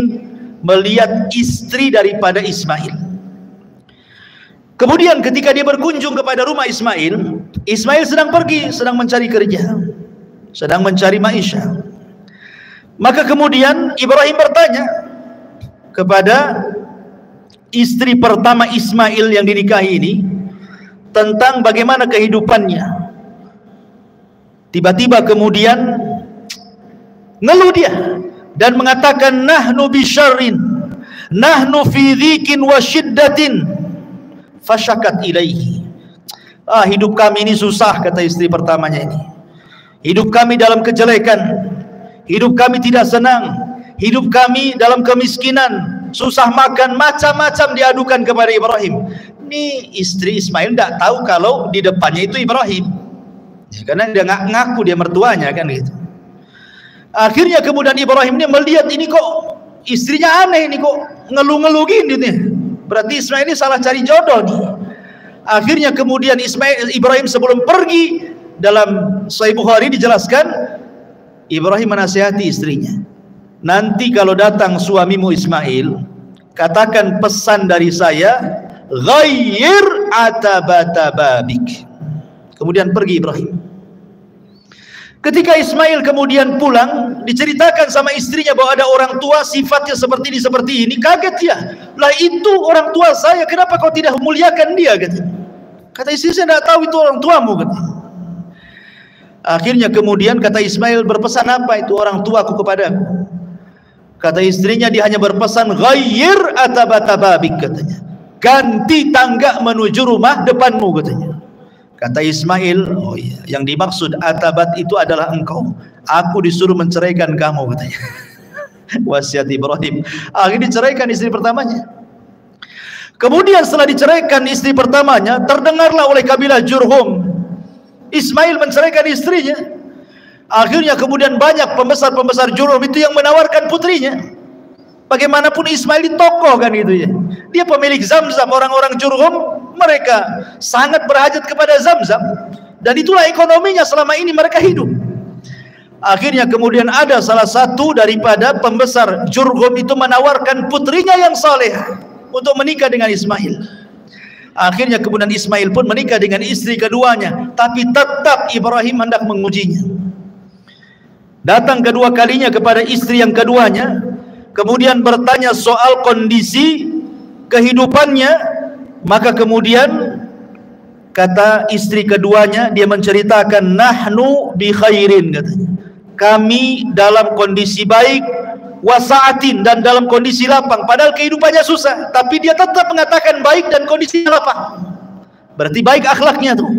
melihat istri daripada Ismail. Kemudian ketika dia berkunjung kepada rumah Ismail, Ismail sedang pergi, sedang mencari kerja, sedang mencari maisha. Maka kemudian Ibrahim bertanya kepada istri pertama Ismail yang dinikahi ini tentang bagaimana kehidupannya. Tiba-tiba kemudian ngeluh dia dan mengatakan, nahnu bisyarrin, nahnu fi dhikin wa syiddatin, fasyakat ilaihi. Hidup kami ini susah, kata istri pertamanya ini. Hidup kami dalam kejelekan, hidup kami tidak senang, hidup kami dalam kemiskinan, susah makan, macam-macam diadukan kepada Ibrahim. Ini istri Ismail tidak tahu kalau di depannya itu Ibrahim ya, karena dia nggak ngaku dia mertuanya kan gitu. Akhirnya kemudian Ibrahim ini melihat ini kok istrinya aneh, ini kok ngeluh-ngeluh gini nih, berarti Ismail ini salah cari jodoh nih. Akhirnya kemudian Ibrahim sebelum pergi, dalam Sahih Bukhari dijelaskan, Ibrahim menasihati istrinya, nanti kalau datang suamimu Ismail, katakan pesan dari saya, ghayyir atabata babik. Kemudian pergi Ibrahim. Ketika Ismail kemudian pulang, diceritakan sama istrinya bahwa ada orang tua sifatnya seperti ini. Kaget dia, lah itu orang tua saya, kenapa kau tidak memuliakan dia? Kata istri, saya tidak tahu itu orang tuamu. Akhirnya kemudian kata Ismail, berpesan apa itu orang tuaku kepadaku? Kata istrinya, dia hanya berpesan, ghayyir atabata babik, katanya, ganti tangga menuju rumah depanmu, katanya. Kata Ismail, oh iya, yang dimaksud atabat itu adalah engkau, aku disuruh menceraikan kamu, katanya. Wasiat Ibrahim. Akhirnya diceraikan istri pertamanya. Kemudian setelah diceraikan istri pertamanya, terdengarlah oleh kabilah Jurhum Ismail menceraikan istrinya. Akhirnya kemudian banyak pembesar-pembesar Jurhum itu yang menawarkan putrinya. Bagaimanapun Ismail ini tokoh kan itu ya. Dia pemilik Zamzam. Orang-orang Jurhum mereka sangat berhajat kepada Zamzam, dan itulah ekonominya selama ini mereka hidup. Akhirnya kemudian ada salah satu daripada pembesar Jurhum itu menawarkan putrinya yang saleh untuk menikah dengan Ismail. Akhirnya kemudian Ismail pun menikah dengan istri keduanya, tapi tetap Ibrahim hendak mengujinya. Datang kedua kalinya kepada istri yang keduanya, kemudian bertanya soal kondisi kehidupannya. Maka kemudian kata istri keduanya, dia menceritakan, nahnu bi khairin, katanya, kami dalam kondisi baik, wasaatin, dan dalam kondisi lapang. Padahal kehidupannya susah, tapi dia tetap mengatakan baik dan kondisinya lapang. Berarti baik akhlaknya tuh.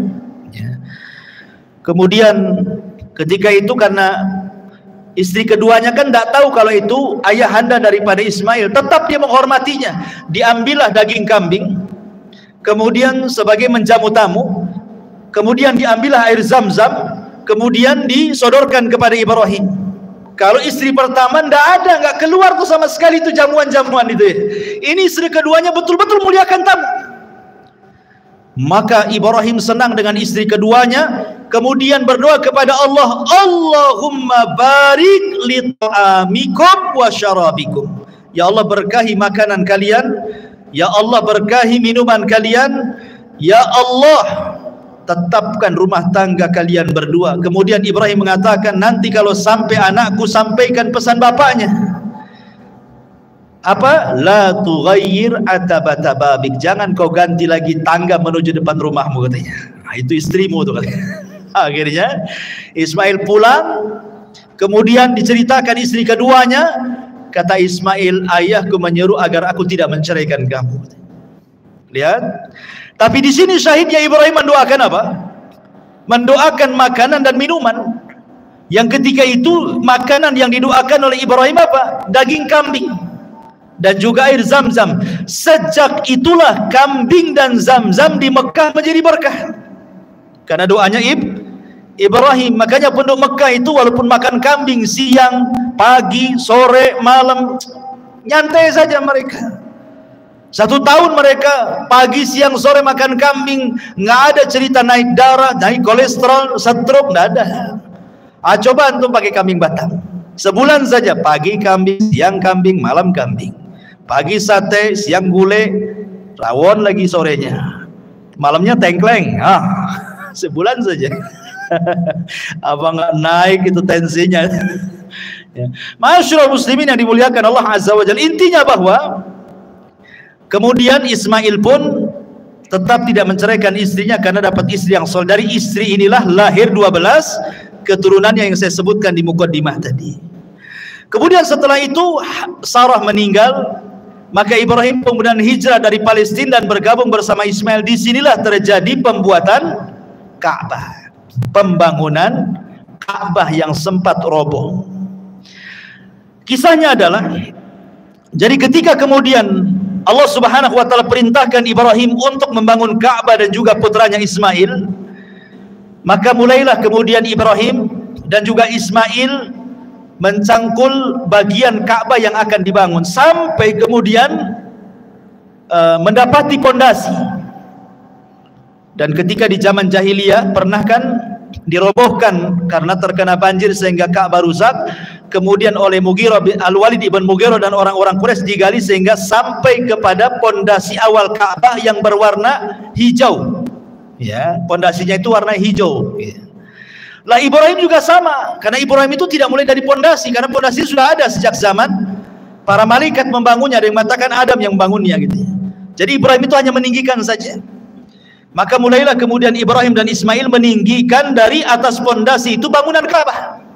Kemudian ketika itu, karena istri keduanya kan tidak tahu kalau itu ayahanda daripada Ismail, tetap dia menghormatinya. Diambillah daging kambing, kemudian sebagai menjamu tamu, kemudian diambillah air Zamzam, kemudian disodorkan kepada Ibrahim. Kalau istri pertama nggak keluar tuh sama sekali itu jamuan-jamuan itu ya. Ini istri keduanya betul-betul muliakan tamu. Maka Ibrahim senang dengan istri keduanya, kemudian berdoa kepada Allah, Allahumma barik li ta'amikum wa syarabikum. Ya Allah, berkahi makanan kalian, ya Allah berkahi minuman kalian, ya Allah tetapkan rumah tangga kalian berdua. Kemudian Ibrahim mengatakan, nanti kalau sampai anakku sampaikan pesan bapaknya. Apa? La tughayyir atabata babik. Jangan kau ganti lagi tangga menuju depan rumahmu, katanya. Nah, itu istrimu tuh katanya. Akhirnya Ismail pulang, kemudian diceritakan istri keduanya. Kata Ismail, ayahku menyuruh agar aku tidak menceraikan kamu. Lihat. Tapi di sini syahidnya Ibrahim mendoakan apa? Mendoakan makanan dan minuman. Yang ketika itu makanan yang didoakan oleh Ibrahim apa? Daging kambing dan juga air Zamzam. Sejak itulah kambing dan Zamzam di Mekah menjadi berkah karena doanya Ibrahim. Makanya penduduk Mekah itu walaupun makan kambing siang, pagi, sore, malam, nyantai saja mereka. 1 tahun mereka pagi, siang, sore makan kambing, nggak ada cerita naik darah, naik kolesterol, stroke, nggak ada. Coba antum pakai kambing Batam, sebulan saja pagi kambing, siang kambing, malam kambing, pagi sate, siang gulai, rawon lagi sorenya, malamnya tengkleng. Sebulan saja. Apa nggak naik itu tensinya? Ya. Masyaallah muslimin yang dimuliakan Allah Azza wa Jalla. Intinya bahwa kemudian Ismail pun tetap tidak menceraikan istrinya karena dapat istri yang soleh. Dari istri inilah lahir 12 keturunannya yang saya sebutkan di mukaddimah tadi. Kemudian setelah itu Sarah meninggal, maka Ibrahim kemudian hijrah dari Palestina dan bergabung bersama Ismail. Disinilah terjadi pembuatan Ka'bah, pembangunan Ka'bah yang sempat roboh. Kisahnya adalah, jadi ketika kemudian Allah Subhanahu wa taala perintahkan Ibrahim untuk membangun Ka'bah dan juga putranya Ismail, maka mulailah kemudian Ibrahim dan juga Ismail mencangkul bagian Ka'bah yang akan dibangun sampai kemudian mendapati pondasi. Dan ketika di zaman jahiliyah pernah kan dirobohkan karena terkena banjir sehingga Ka'bah rusak. Kemudian oleh Al-Walid ibn Mughirah dan orang-orang Quraisy digali sehingga sampai kepada pondasi awal Ka'bah yang berwarna hijau. Ya, pondasinya itu warna hijau. Ya. Lah Ibrahim juga sama, karena Ibrahim itu tidak mulai dari pondasi, karena pondasi sudah ada sejak zaman para malaikat membangunnya. Ada yang mengatakan Adam yang membangunnya gitu. Jadi Ibrahim itu hanya meninggikan saja. Maka mulailah kemudian Ibrahim dan Ismail meninggikan dari atas pondasi itu bangunan Ka'bah.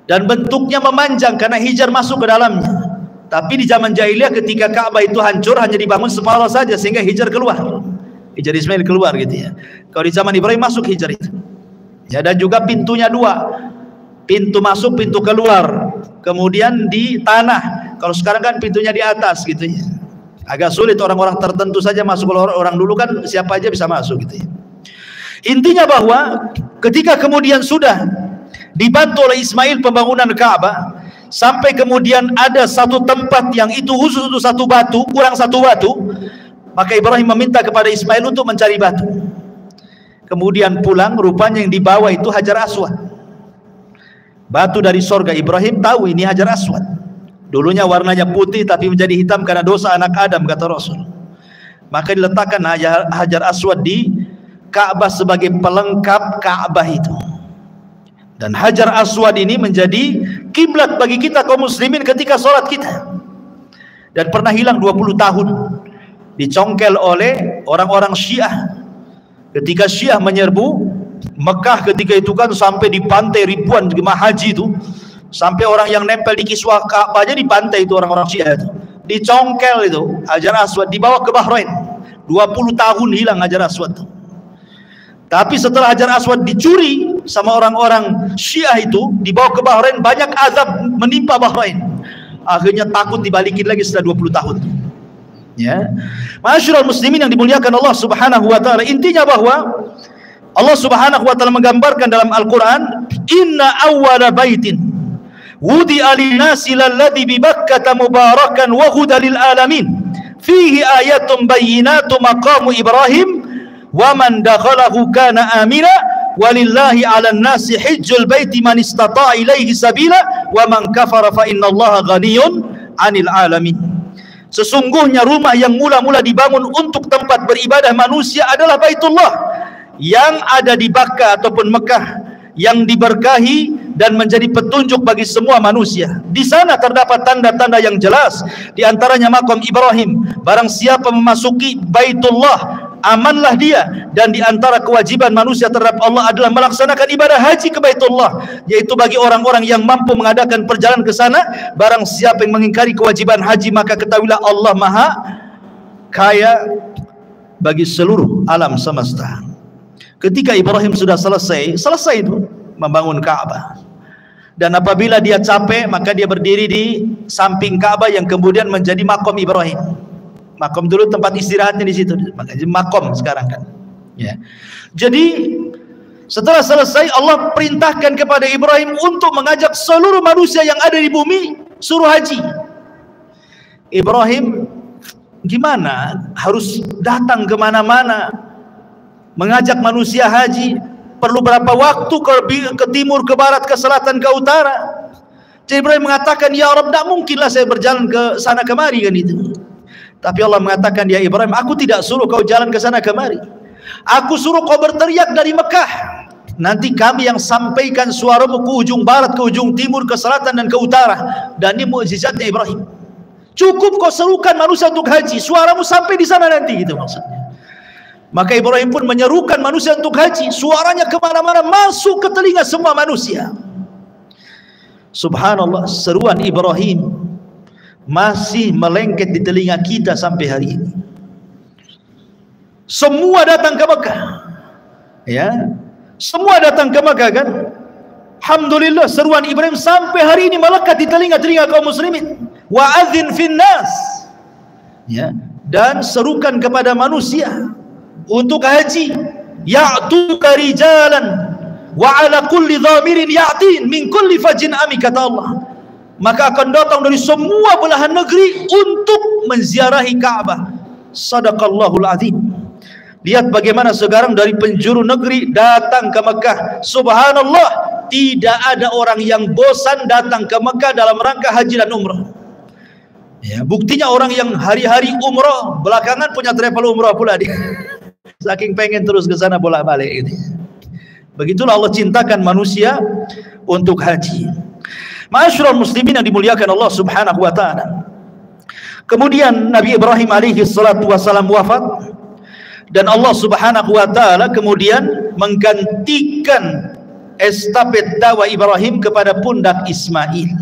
Dan bentuknya memanjang karena Hijar masuk ke dalamnya. Tapi di zaman jahiliyah ketika Ka'bah itu hancur hanya dibangun separuh saja sehingga Hijar keluar. Hijar Ismail keluar gitu ya. Kalau di zaman Ibrahim masuk Hijar itu. Ya, dan juga pintunya 2. Pintu masuk, pintu keluar. Kemudian di tanah. Kalau sekarang kan pintunya di atas gitu ya. Agak sulit, orang-orang tertentu saja masuk. Kalau orang dulu kan siapa aja bisa masuk gitu ya. Intinya bahwa ketika kemudian sudah dibantu oleh Ismail pembangunan Ka'bah, sampai kemudian ada satu tempat yang itu khusus untuk satu batu, kurang satu batu, maka Ibrahim meminta kepada Ismail untuk mencari batu. Kemudian pulang, rupanya yang dibawa itu Hajar Aswad, batu dari sorga. Ibrahim tahu ini Hajar Aswad, dulunya warnanya putih tapi menjadi hitam karena dosa anak Adam, kata Rasul. Maka diletakkan Hajar Aswad di Ka'bah sebagai pelengkap Ka'bah itu. Dan Hajar Aswad ini menjadi kiblat bagi kita kaum muslimin ketika sholat kita. Dan pernah hilang 20 tahun, dicongkel oleh orang-orang Syiah. Ketika Syiah menyerbu Mekah ketika itu kan, sampai di pantai ribuan jemaah haji itu, sampai orang yang nempel di kiswah Ka'bahnya di pantai itu, orang-orang Syiah itu dicongkel itu Hajar Aswad, dibawa ke Bahrain. 20 tahun hilang Hajar Aswad itu. Tapi setelah Hajar Aswad dicuri sama orang-orang Syiah itu, dibawa ke Bahrain, banyak azab menimpa Bahrain. Akhirnya takut dibalikin lagi setelah 20 tahun. Ya, Ma'asyiral muslimin yang dimuliakan Allah Subhanahu wa taala, intinya bahwa Allah Subhanahu wa taala menggambarkan dalam Al-Qur'an, inna awwala baitin wudi'a lin-nasi lalladzi bi Bakkah mubarakan wa hudan lil alamin fihi ayatun bayyinatun maqamu Ibrahim wa man dakhalahu kana amina walillahi 'alan nasi hajjul baiti man istata'a ilaihi sabila wa man kafara fa innallaha ghaniyyun 'anil 'alamin. Sesungguhnya rumah yang mula-mula dibangun untuk tempat beribadah manusia adalah Baitullah yang ada di Bakkah ataupun Mekah, yang diberkahi dan menjadi petunjuk bagi semua manusia. Di sana terdapat tanda-tanda yang jelas, di antaranya maqam Ibrahim. Barang siapa memasuki Baitullah, amanlah dia. Dan di antara kewajiban manusia terhadap Allah adalah melaksanakan ibadah haji ke Baitullah, yaitu bagi orang-orang yang mampu mengadakan perjalanan ke sana. Barang siapa yang mengingkari kewajiban haji, maka ketahuilah Allah Maha Kaya bagi seluruh alam semesta. Ketika Ibrahim sudah selesai itu membangun Ka'bah, dan apabila dia capek, maka dia berdiri di samping Ka'bah yang kemudian menjadi makom Ibrahim. Makom dulu tempat istirahatnya di situ, makanya makom sekarang kan. Ya. Jadi setelah selesai, Allah perintahkan kepada Ibrahim untuk mengajak seluruh manusia yang ada di bumi suruh haji. Ibrahim gimana? Harus datang kemana-mana mengajak manusia haji, perlu berapa waktu ke timur, ke barat, ke selatan, ke utara. Jadi Ibrahim mengatakan, ya Rabb, tidak mungkinlah saya berjalan ke sana kemari kan itu. Tapi Allah mengatakan, ya Ibrahim, aku tidak suruh kau jalan ke sana kemari, aku suruh kau berteriak dari Mekah. Nanti kami yang sampaikan suaramu ke ujung barat, ke ujung timur, ke selatan dan ke utara. Dan ini mukjizatnya Ibrahim. Cukup kau serukan manusia untuk haji, suaramu sampai di sana nanti, gitu maksudnya. Maka Ibrahim pun menyerukan manusia untuk haji, suaranya kemana-mana, masuk ke telinga semua manusia. Subhanallah, seruan Ibrahim masih melengket di telinga kita sampai hari ini. Semua datang ke Mekah, ya, semua datang ke Mekah kan. Alhamdulillah, seruan Ibrahim sampai hari ini melekat di telinga-telinga kaum muslimin. Wa adzin finnas, ya, dan serukan kepada manusia untuk haji, ya'tuka rijalan wa ala kulli dhamirin ya'tin min kulli fajin amik, kata Allah. Maka akan datang dari semua belahan negeri untuk menziarahi Ka'bah. Sadaqallahul azim. Lihat bagaimana sekarang dari penjuru negeri datang ke Mekah. Subhanallah, tidak ada orang yang bosan datang ke Mekah dalam rangka haji dan umrah. Ya, buktinya orang yang hari-hari umrah belakangan punya travel umrah pula dia. Saking pengen terus ke sana bolak-balik ini. Begitulah Allah cintakan manusia untuk haji. Ma'asyiral muslimin yang dimuliakan Allah Subhanahu wa taala. Kemudian Nabi Ibrahim alaihi salatu wasalam wafat, dan Allah Subhanahu wa taala kemudian menggantikan estafet dakwah Ibrahim kepada pundak Ismail.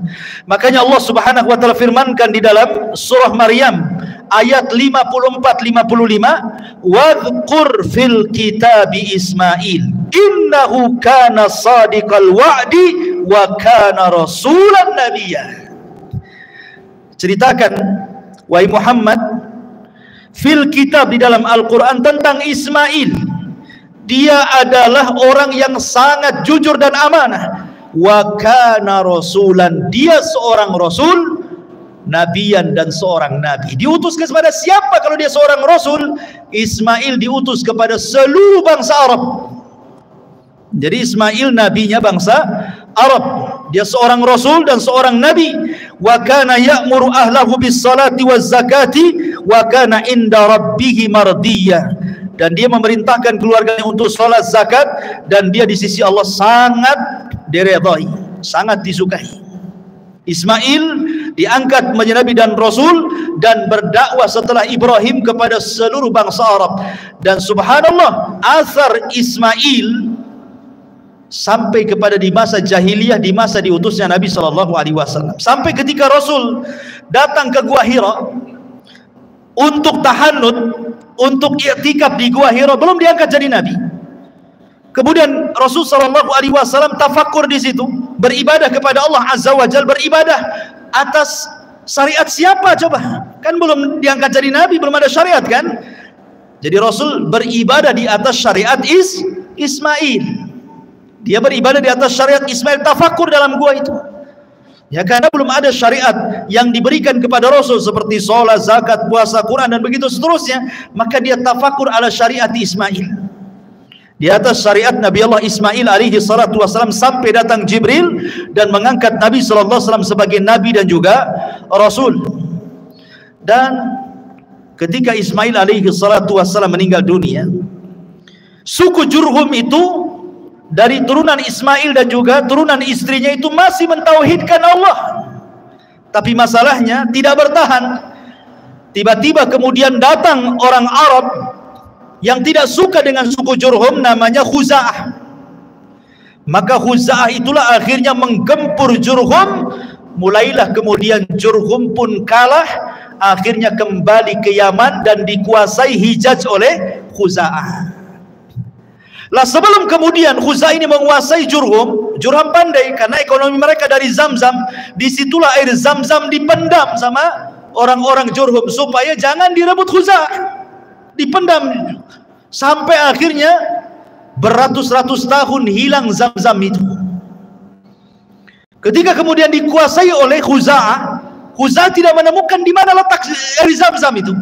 Makanya Allah Subhanahu wa taala firmankan di dalam surah Maryam ayat 54-55, wadhkur fil kitabi Ismail innahu kana sadiqal wa'di wa kana rasulan nabiyya. Ceritakan wahai Muhammad fil kitab, di dalam Al-Quran, tentang Ismail. Dia adalah orang yang sangat jujur dan amanah, wa kana rasulan, dia seorang rasul, nabiyan, dan seorang nabi. Diutus kepada siapa kalau dia seorang rasul? Ismail diutus kepada seluruh bangsa Arab. Jadi Ismail nabinya bangsa Arab. Dia seorang rasul dan seorang nabi. Wa kana ya'muru ahlahu bis salati waz zakati wa kana inda rabbih mardiyya. Dan dia memerintahkan keluarganya untuk salat, zakat, dan dia di sisi Allah sangat diridhai, sangat disukai. Ismail diangkat menjadi nabi dan rasul dan berdakwah setelah Ibrahim kepada seluruh bangsa Arab. Dan subhanallah, asar Ismail sampai kepada di masa jahiliyah, di masa diutusnya Nabi SAW. Sampai ketika Rasul datang ke Gua Hira untuk tahannut, untuk i'tikaf di Gua Hira, belum diangkat jadi nabi. Kemudian Rasul SAW tafakkur di situ, beribadah kepada Allah Azza wa Jalla, beribadah atas syariat siapa coba? Kan belum diangkat jadi nabi, belum ada syariat kan? Jadi Rasul beribadah di atas syariat Ismail. Dia beribadah di atas syariat Ismail, tafakkur dalam gua itu. Ya, karena belum ada syariat yang diberikan kepada Rasul seperti sholat, zakat, puasa, Quran, dan begitu seterusnya. Maka dia tafakkur ala syariat Ismail. Di atas syariat Nabi Allah Ismail alaihi salatu wassalam, sampai datang Jibril dan mengangkat Nabi sallallahu alaihi wasallam sebagai nabi dan juga rasul. Dan ketika Ismail alaihi salatu wassalam meninggal dunia, suku Jurhum itu dari turunan Ismail dan juga turunan istrinya itu masih mentauhidkan Allah. Tapi masalahnya tidak bertahan. Tiba-tiba kemudian datang orang Arab yang tidak suka dengan suku Jurhum, namanya Khuza'ah. Maka Khuza'ah itulah akhirnya menggempur Jurhum. Mulailah kemudian Jurhum pun kalah, akhirnya kembali ke Yaman dan dikuasai Hijaz oleh Khuza'ah. Lah sebelum kemudian Khuza'ah ini menguasai Jurhum, Jurhum pandai karena ekonomi mereka dari Zamzam. Disitulah air Zamzam dipendam sama orang-orang Jurhum supaya jangan direbut Khuza'ah. Dipendam sampai akhirnya beratus-ratus tahun hilang Zamzam itu. Ketika kemudian dikuasai oleh Khuza'ah, Khuza'ah tidak menemukan di mana letak air Zamzam itu.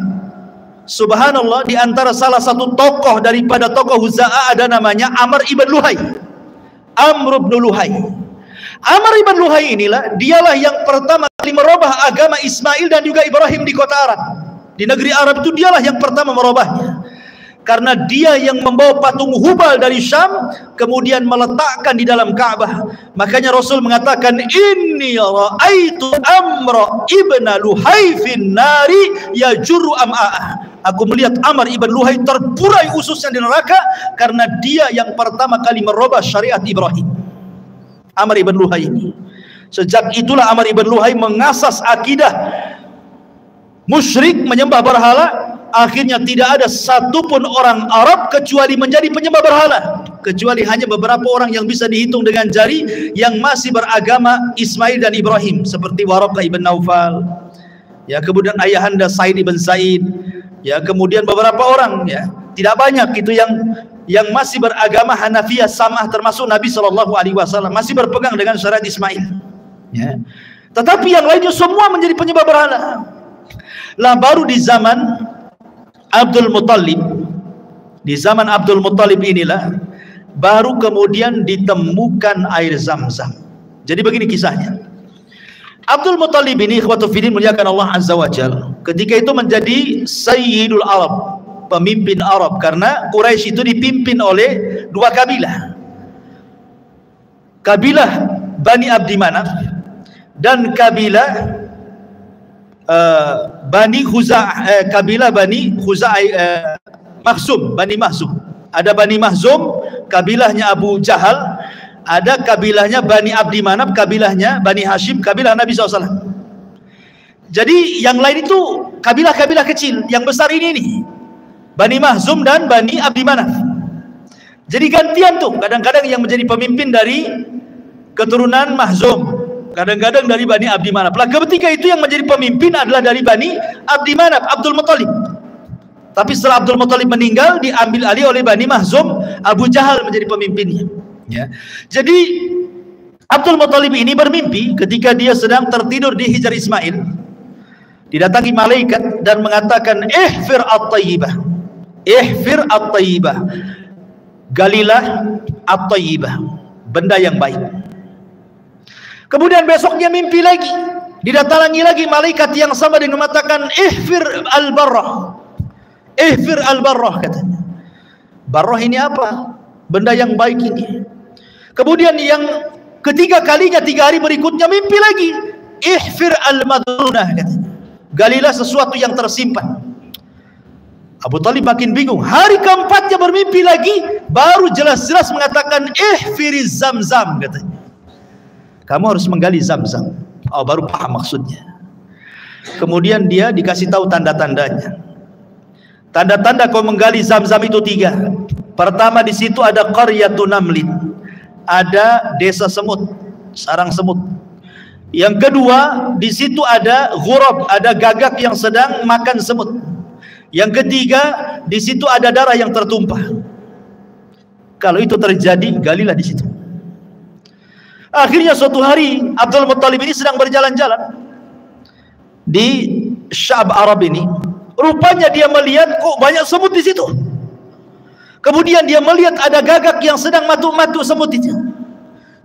Subhanallah, di antara salah satu tokoh daripada tokoh Khuza'ah ada namanya Amr ibn Luhai. Amr ibn Luhai. Amr ibn Luhai inilah, dialah yang pertama kali merubah agama Ismail dan juga Ibrahim di kota Arab. Di negeri Arab itu dialah yang pertama merubahnya. Karena dia yang membawa patung Hubal dari Syam kemudian meletakkan di dalam Ka'bah. Makanya Rasul mengatakan, inni ra'aitu Amr ibn Luhai fin nari yajurru am'a'ah. Aku melihat Amr ibn Luhai terburai ususnya di neraka karena dia yang pertama kali merubah syariat Ibrahim. Amr ibn Luhai ini. Sejak itulah Amr ibn Luhai mengasas akidah musyrik, menyembah berhala. Akhirnya tidak ada satupun orang Arab kecuali menjadi penyembah berhala, kecuali hanya beberapa orang yang bisa dihitung dengan jari yang masih beragama Ismail dan Ibrahim, seperti Waraqah ibn Naufal, ya, kemudian ayahanda Said ibn Said, ya, kemudian beberapa orang, ya, tidak banyak itu yang masih beragama Hanafiyah Sam'ah, termasuk Nabi SAW masih berpegang dengan syariat Ismail, ya. Tetapi yang lainnya semua menjadi penyembah berhala. Lah baru di zaman Abdul Muttalib, di zaman Abdul Muttalib inilah baru kemudian ditemukan air Zamzam. Jadi begini kisahnya. Abdul Muttalib ini, ikhwatu fiddin, muliakan Allah Azza wa Jalla, ketika itu menjadi Sayyidul Arab, pemimpin Arab, karena Quraisy itu dipimpin oleh dua kabilah. Kabilah Bani Abdi Manaf dan kabilah Bani Khuza'ah, kabilah Bani Khuza'ah, Makhzum, Bani Makhzum. Ada Bani Makhzum, kabilahnya Abu Jahal. Ada kabilahnya Bani Abdi Manaf, kabilahnya Bani Hashim, kabilah Nabi SAW. Jadi yang lain itu kabilah-kabilah kecil. Yang besar ini nih, Bani Makhzum dan Bani Abdi Manaf. Jadi gantian tuh, kadang-kadang yang menjadi pemimpin dari keturunan Makhzum, kadang-kadang dari Bani Abdi Manaf. Lah ketika itu yang menjadi pemimpin adalah dari Bani Abdi Manaf, Abdul Muttalib. Tapi setelah Abdul Muttalib meninggal, diambil alih oleh Bani Makhzum, Abu Jahal menjadi pemimpinnya, ya. Jadi Abdul Muttalib ini bermimpi ketika dia sedang tertidur di Hijr Ismail. Didatangi malaikat dan mengatakan, ihfir at-tayyibah, ihfir at-tayyibah, galilah at-tayyibah, benda yang baik. Kemudian besoknya mimpi lagi, didatangi lagi malaikat yang sama dengan mengatakan, ihfir al-barrah, ihfir al-barrah, katanya. Barrah ini apa? Benda yang baik ini. Kemudian yang ketiga kalinya, 3 hari berikutnya mimpi lagi, ihfir al-madunah, katanya. Galilah sesuatu yang tersimpan. Abu Talib makin bingung. Hari keempatnya bermimpi lagi, baru jelas-jelas mengatakan ihfiriz Zamzam, katanya. Kamu harus menggali Zamzam. Oh, baru paham maksudnya. Kemudian dia dikasih tahu tanda-tandanya. Tanda-tanda kau menggali Zamzam itu 3. Pertama, di situ ada qaryatun namlin, ada desa semut, sarang semut. Yang kedua, di situ ada ghurab, ada gagak yang sedang makan semut. Yang ketiga, di situ ada darah yang tertumpah. Kalau itu terjadi, galilah di situ. Akhirnya suatu hari Abdul Muttalib ini sedang berjalan-jalan di Sya'b Arab ini. Rupanya dia melihat kok banyak semut di situ. Kemudian dia melihat ada gagak yang sedang matuk-matuk semut itu.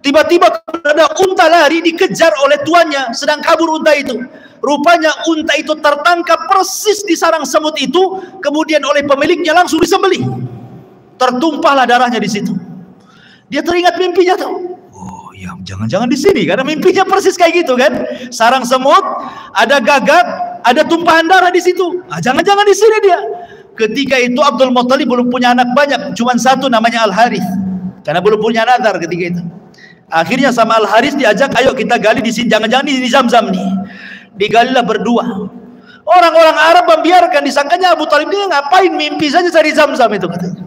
Tiba-tiba ada unta lari, dikejar oleh tuannya, sedang kabur unta itu. Rupanya unta itu tertangkap persis di sarang semut itu, kemudian oleh pemiliknya langsung disembelih. Tertumpahlah darahnya di situ. Dia teringat mimpinya tuh. Oh ya, jangan-jangan di sini, karena mimpinya persis kayak gitu kan. Sarang semut, ada gagak, ada tumpahan darah di situ. Ah, jangan-jangan di sini dia. Ketika itu Abdul Muttalib belum punya anak banyak, cuma satu namanya Al-Harith, karena belum punya nazar ketika itu. Akhirnya sama Al-Harith diajak, ayo kita gali di sini, jangan-jangan di Zamzam nih. Digalilah berdua. Orang-orang Arab membiarkan, disangkanya Abu Talib ini ngapain mimpi saja cari Zamzam itu, katanya.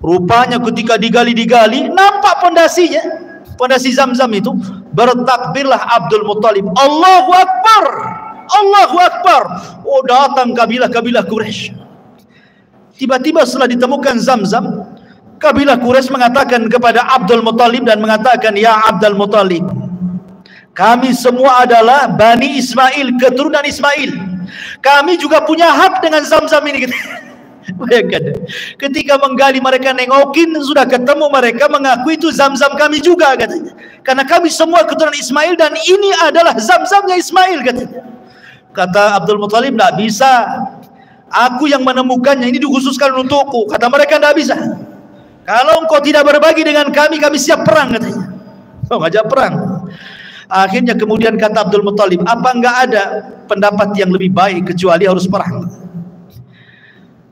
Rupanya ketika digali-digali, nampak pondasinya, pondasi Zamzam itu. Bertakbirlah Abdul Muttalib, Allahu Akbar, Allahu Akbar. Oh, datang kabilah-kabilah Quraisy. Tiba-tiba setelah ditemukan Zamzam, kabilah Quraisy mengatakan kepada Abdul Muttalib dan mengatakan, ya Abdul Muttalib, kami semua adalah Bani Ismail, keturunan Ismail. Kami juga punya hak dengan Zamzam ini. Bayangkan, ketika menggali mereka nengokin, sudah ketemu mereka mengaku itu Zamzam kami juga, katanya. Karena kami semua keturunan Ismail dan ini adalah Zamzamnya Ismail, katanya. Kata Abdul Muttalib, tidak bisa. Aku yang menemukannya, ini dikhususkan untukku. Kata mereka, tidak bisa. Kalau engkau tidak berbagi dengan kami, kami siap perang, katanya. Oh, ngajak perang. Akhirnya kemudian kata Abdul Muttalib, apa enggak ada pendapat yang lebih baik kecuali harus perang?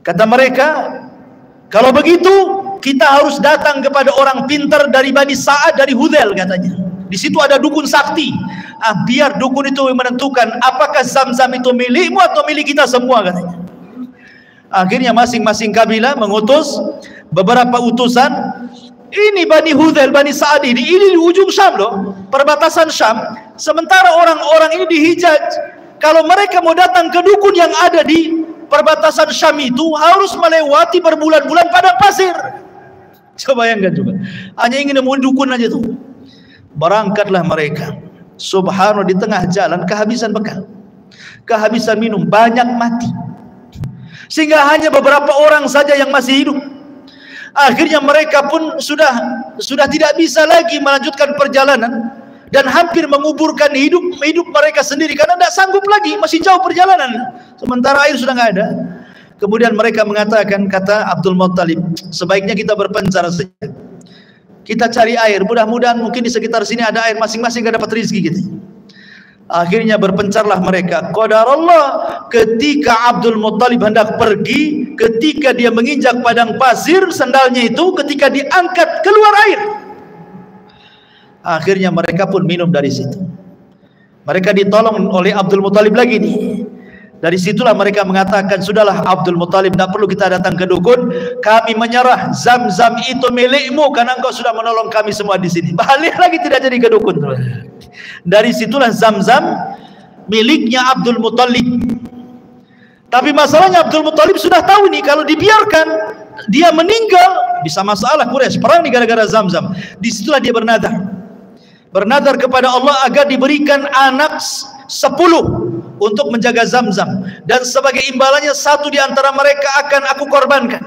Kata mereka, kalau begitu kita harus datang kepada orang pintar dari Bani Sa'ad, dari Hudzail, katanya. Di situ ada dukun sakti. Biar dukun itu menentukan apakah Zamzam itu milikmu atau milik kita semua, katanya. Akhirnya masing-masing kabilah mengutus beberapa utusan. Ini Bani Hudzail, Bani Sa'ad ini di ujung Syam loh, perbatasan Syam. Sementara orang-orang ini di Hijaz. Kalau mereka mau datang ke dukun yang ada di perbatasan Syam itu, harus melewati berbulan-bulan padang pasir. Coba bayangkan juga, hanya ingin nemuin dukun aja tuh. Berangkatlah mereka. Subhanallah, di tengah jalan kehabisan bekal, kehabisan minum, banyak mati. Sehingga hanya beberapa orang saja yang masih hidup. Akhirnya mereka pun sudah tidak bisa lagi melanjutkan perjalanan dan hampir menguburkan hidup mereka sendiri karena tidak sanggup lagi, masih jauh perjalanan. Sementara air sudah nggak ada. Kemudian mereka mengatakan, kata Abdul Muttalib, sebaiknya kita berpencar saja. Kita cari air, mudah-mudahan mungkin di sekitar sini ada air, masing-masing gak dapat rezeki gitu. Akhirnya berpencarlah mereka. Qadarullah, ketika Abdul Muttalib hendak pergi, ketika dia menginjak padang pasir, sandalnya itu ketika diangkat keluar air. Akhirnya mereka pun minum dari situ. Mereka ditolong oleh Abdul Muttalib lagi nih. Dari situlah mereka mengatakan, sudahlah Abdul Muttalib, tidak perlu kita datang ke dukun, kami menyerah, Zamzam itu milikmu karena engkau sudah menolong kami semua di sini. Balik lagi, tidak jadi ke dukun. Dari situlah Zamzam miliknya Abdul Muttalib. Tapi masalahnya Abdul Muttalib sudah tahu nih, kalau dibiarkan dia meninggal bisa masalah Quraisy, perang nih gara-gara Zamzam. Disitulah dia bernadar. bernadar kepada Allah agar diberikan anak 10 untuk menjaga Zamzam, dan sebagai imbalannya 1 di antara mereka akan aku korbankan.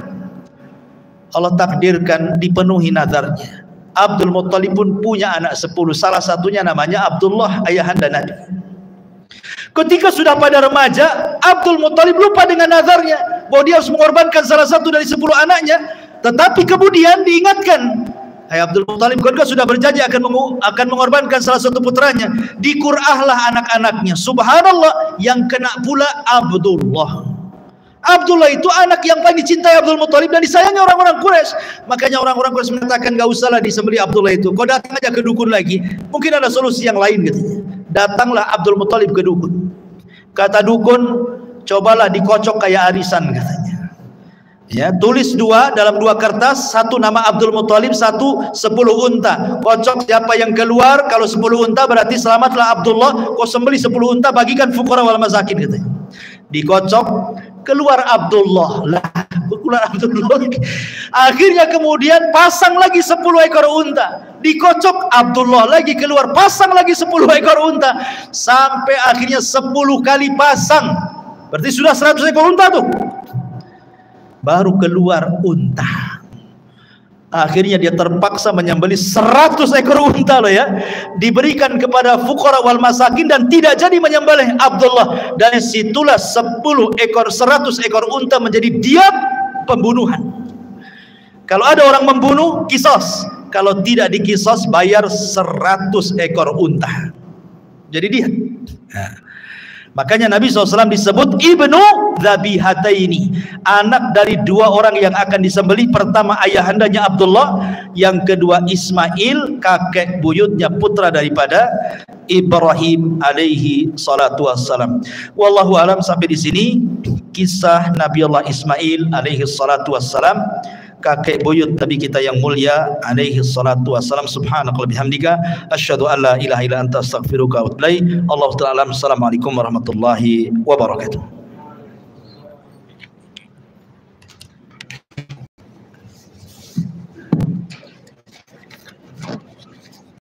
Allah takdirkan dipenuhi nadarnya. Abdul Muttalib pun punya anak 10, salah satunya namanya Abdullah, ayahanda Nabi. Ketika sudah pada remaja, Abdul Muttalib lupa dengan nadarnya bahwa dia harus mengorbankan salah satu dari 10 anaknya. Tetapi kemudian diingatkan, hai Abdul Muttalib, kau sudah berjanji akan mengorbankan salah satu putranya. Dikurahlah anak-anaknya. Subhanallah, yang kena pula Abdullah. Abdullah itu anak yang paling dicintai Abdul Muttalib dan disayangi orang-orang Quraisy. Makanya orang-orang Quraisy mengatakan, gak usahlah disembelih Abdullah itu, kau datang aja ke dukun lagi, mungkin ada solusi yang lain katanya. Datanglah Abdul Muttalib ke dukun. Kata dukun, cobalah dikocok kayak arisan katanya. Ya, tulis dalam 2 kertas, 1 nama Abdul Muttalib, 1 10 unta. Kocok siapa yang keluar, kalau 10 unta berarti selamatlah Abdullah. Kau sembelih 10 unta, bagikan fuqara wal masakin katanya. Dikocok, keluar Abdullah. Lah, keluar Abdullah. Akhirnya kemudian pasang lagi 10 ekor unta. Dikocok, Abdullah lagi keluar, pasang lagi 10 ekor unta. Sampai akhirnya 10 kali pasang. Berarti sudah 100 ekor unta tuh. Baru keluar unta. Akhirnya dia terpaksa menyembelih 100 ekor unta loh ya. Diberikan kepada fuqara wal masakin dan tidak jadi menyembelih Abdullah. Dan situlah 100 ekor unta menjadi diat pembunuhan. Kalau ada orang membunuh, kisos. Kalau tidak dikisos, bayar 100 ekor unta. Jadi diat. Nah, makanya Nabi SAW disebut Ibnu Dzabihataini, anak dari 2 orang yang akan disembelih. Pertama ayahandanya Abdullah, yang kedua Ismail, kakek buyutnya, putra daripada Ibrahim alaihi salatu wassalam. Wallahu alam. Sampai di sini kisah Nabi Allah Ismail alaihi salatu wassalam, kakek buyut Nabi kita yang mulia alaihi salatu wassalam. Subhanakallahumma bihamdika asyhadu an la ilaha illa anta astaghfiruka wa atubu ilaik. Allahu ta'ala. Assalamualaikum warahmatullahi wabarakatuh.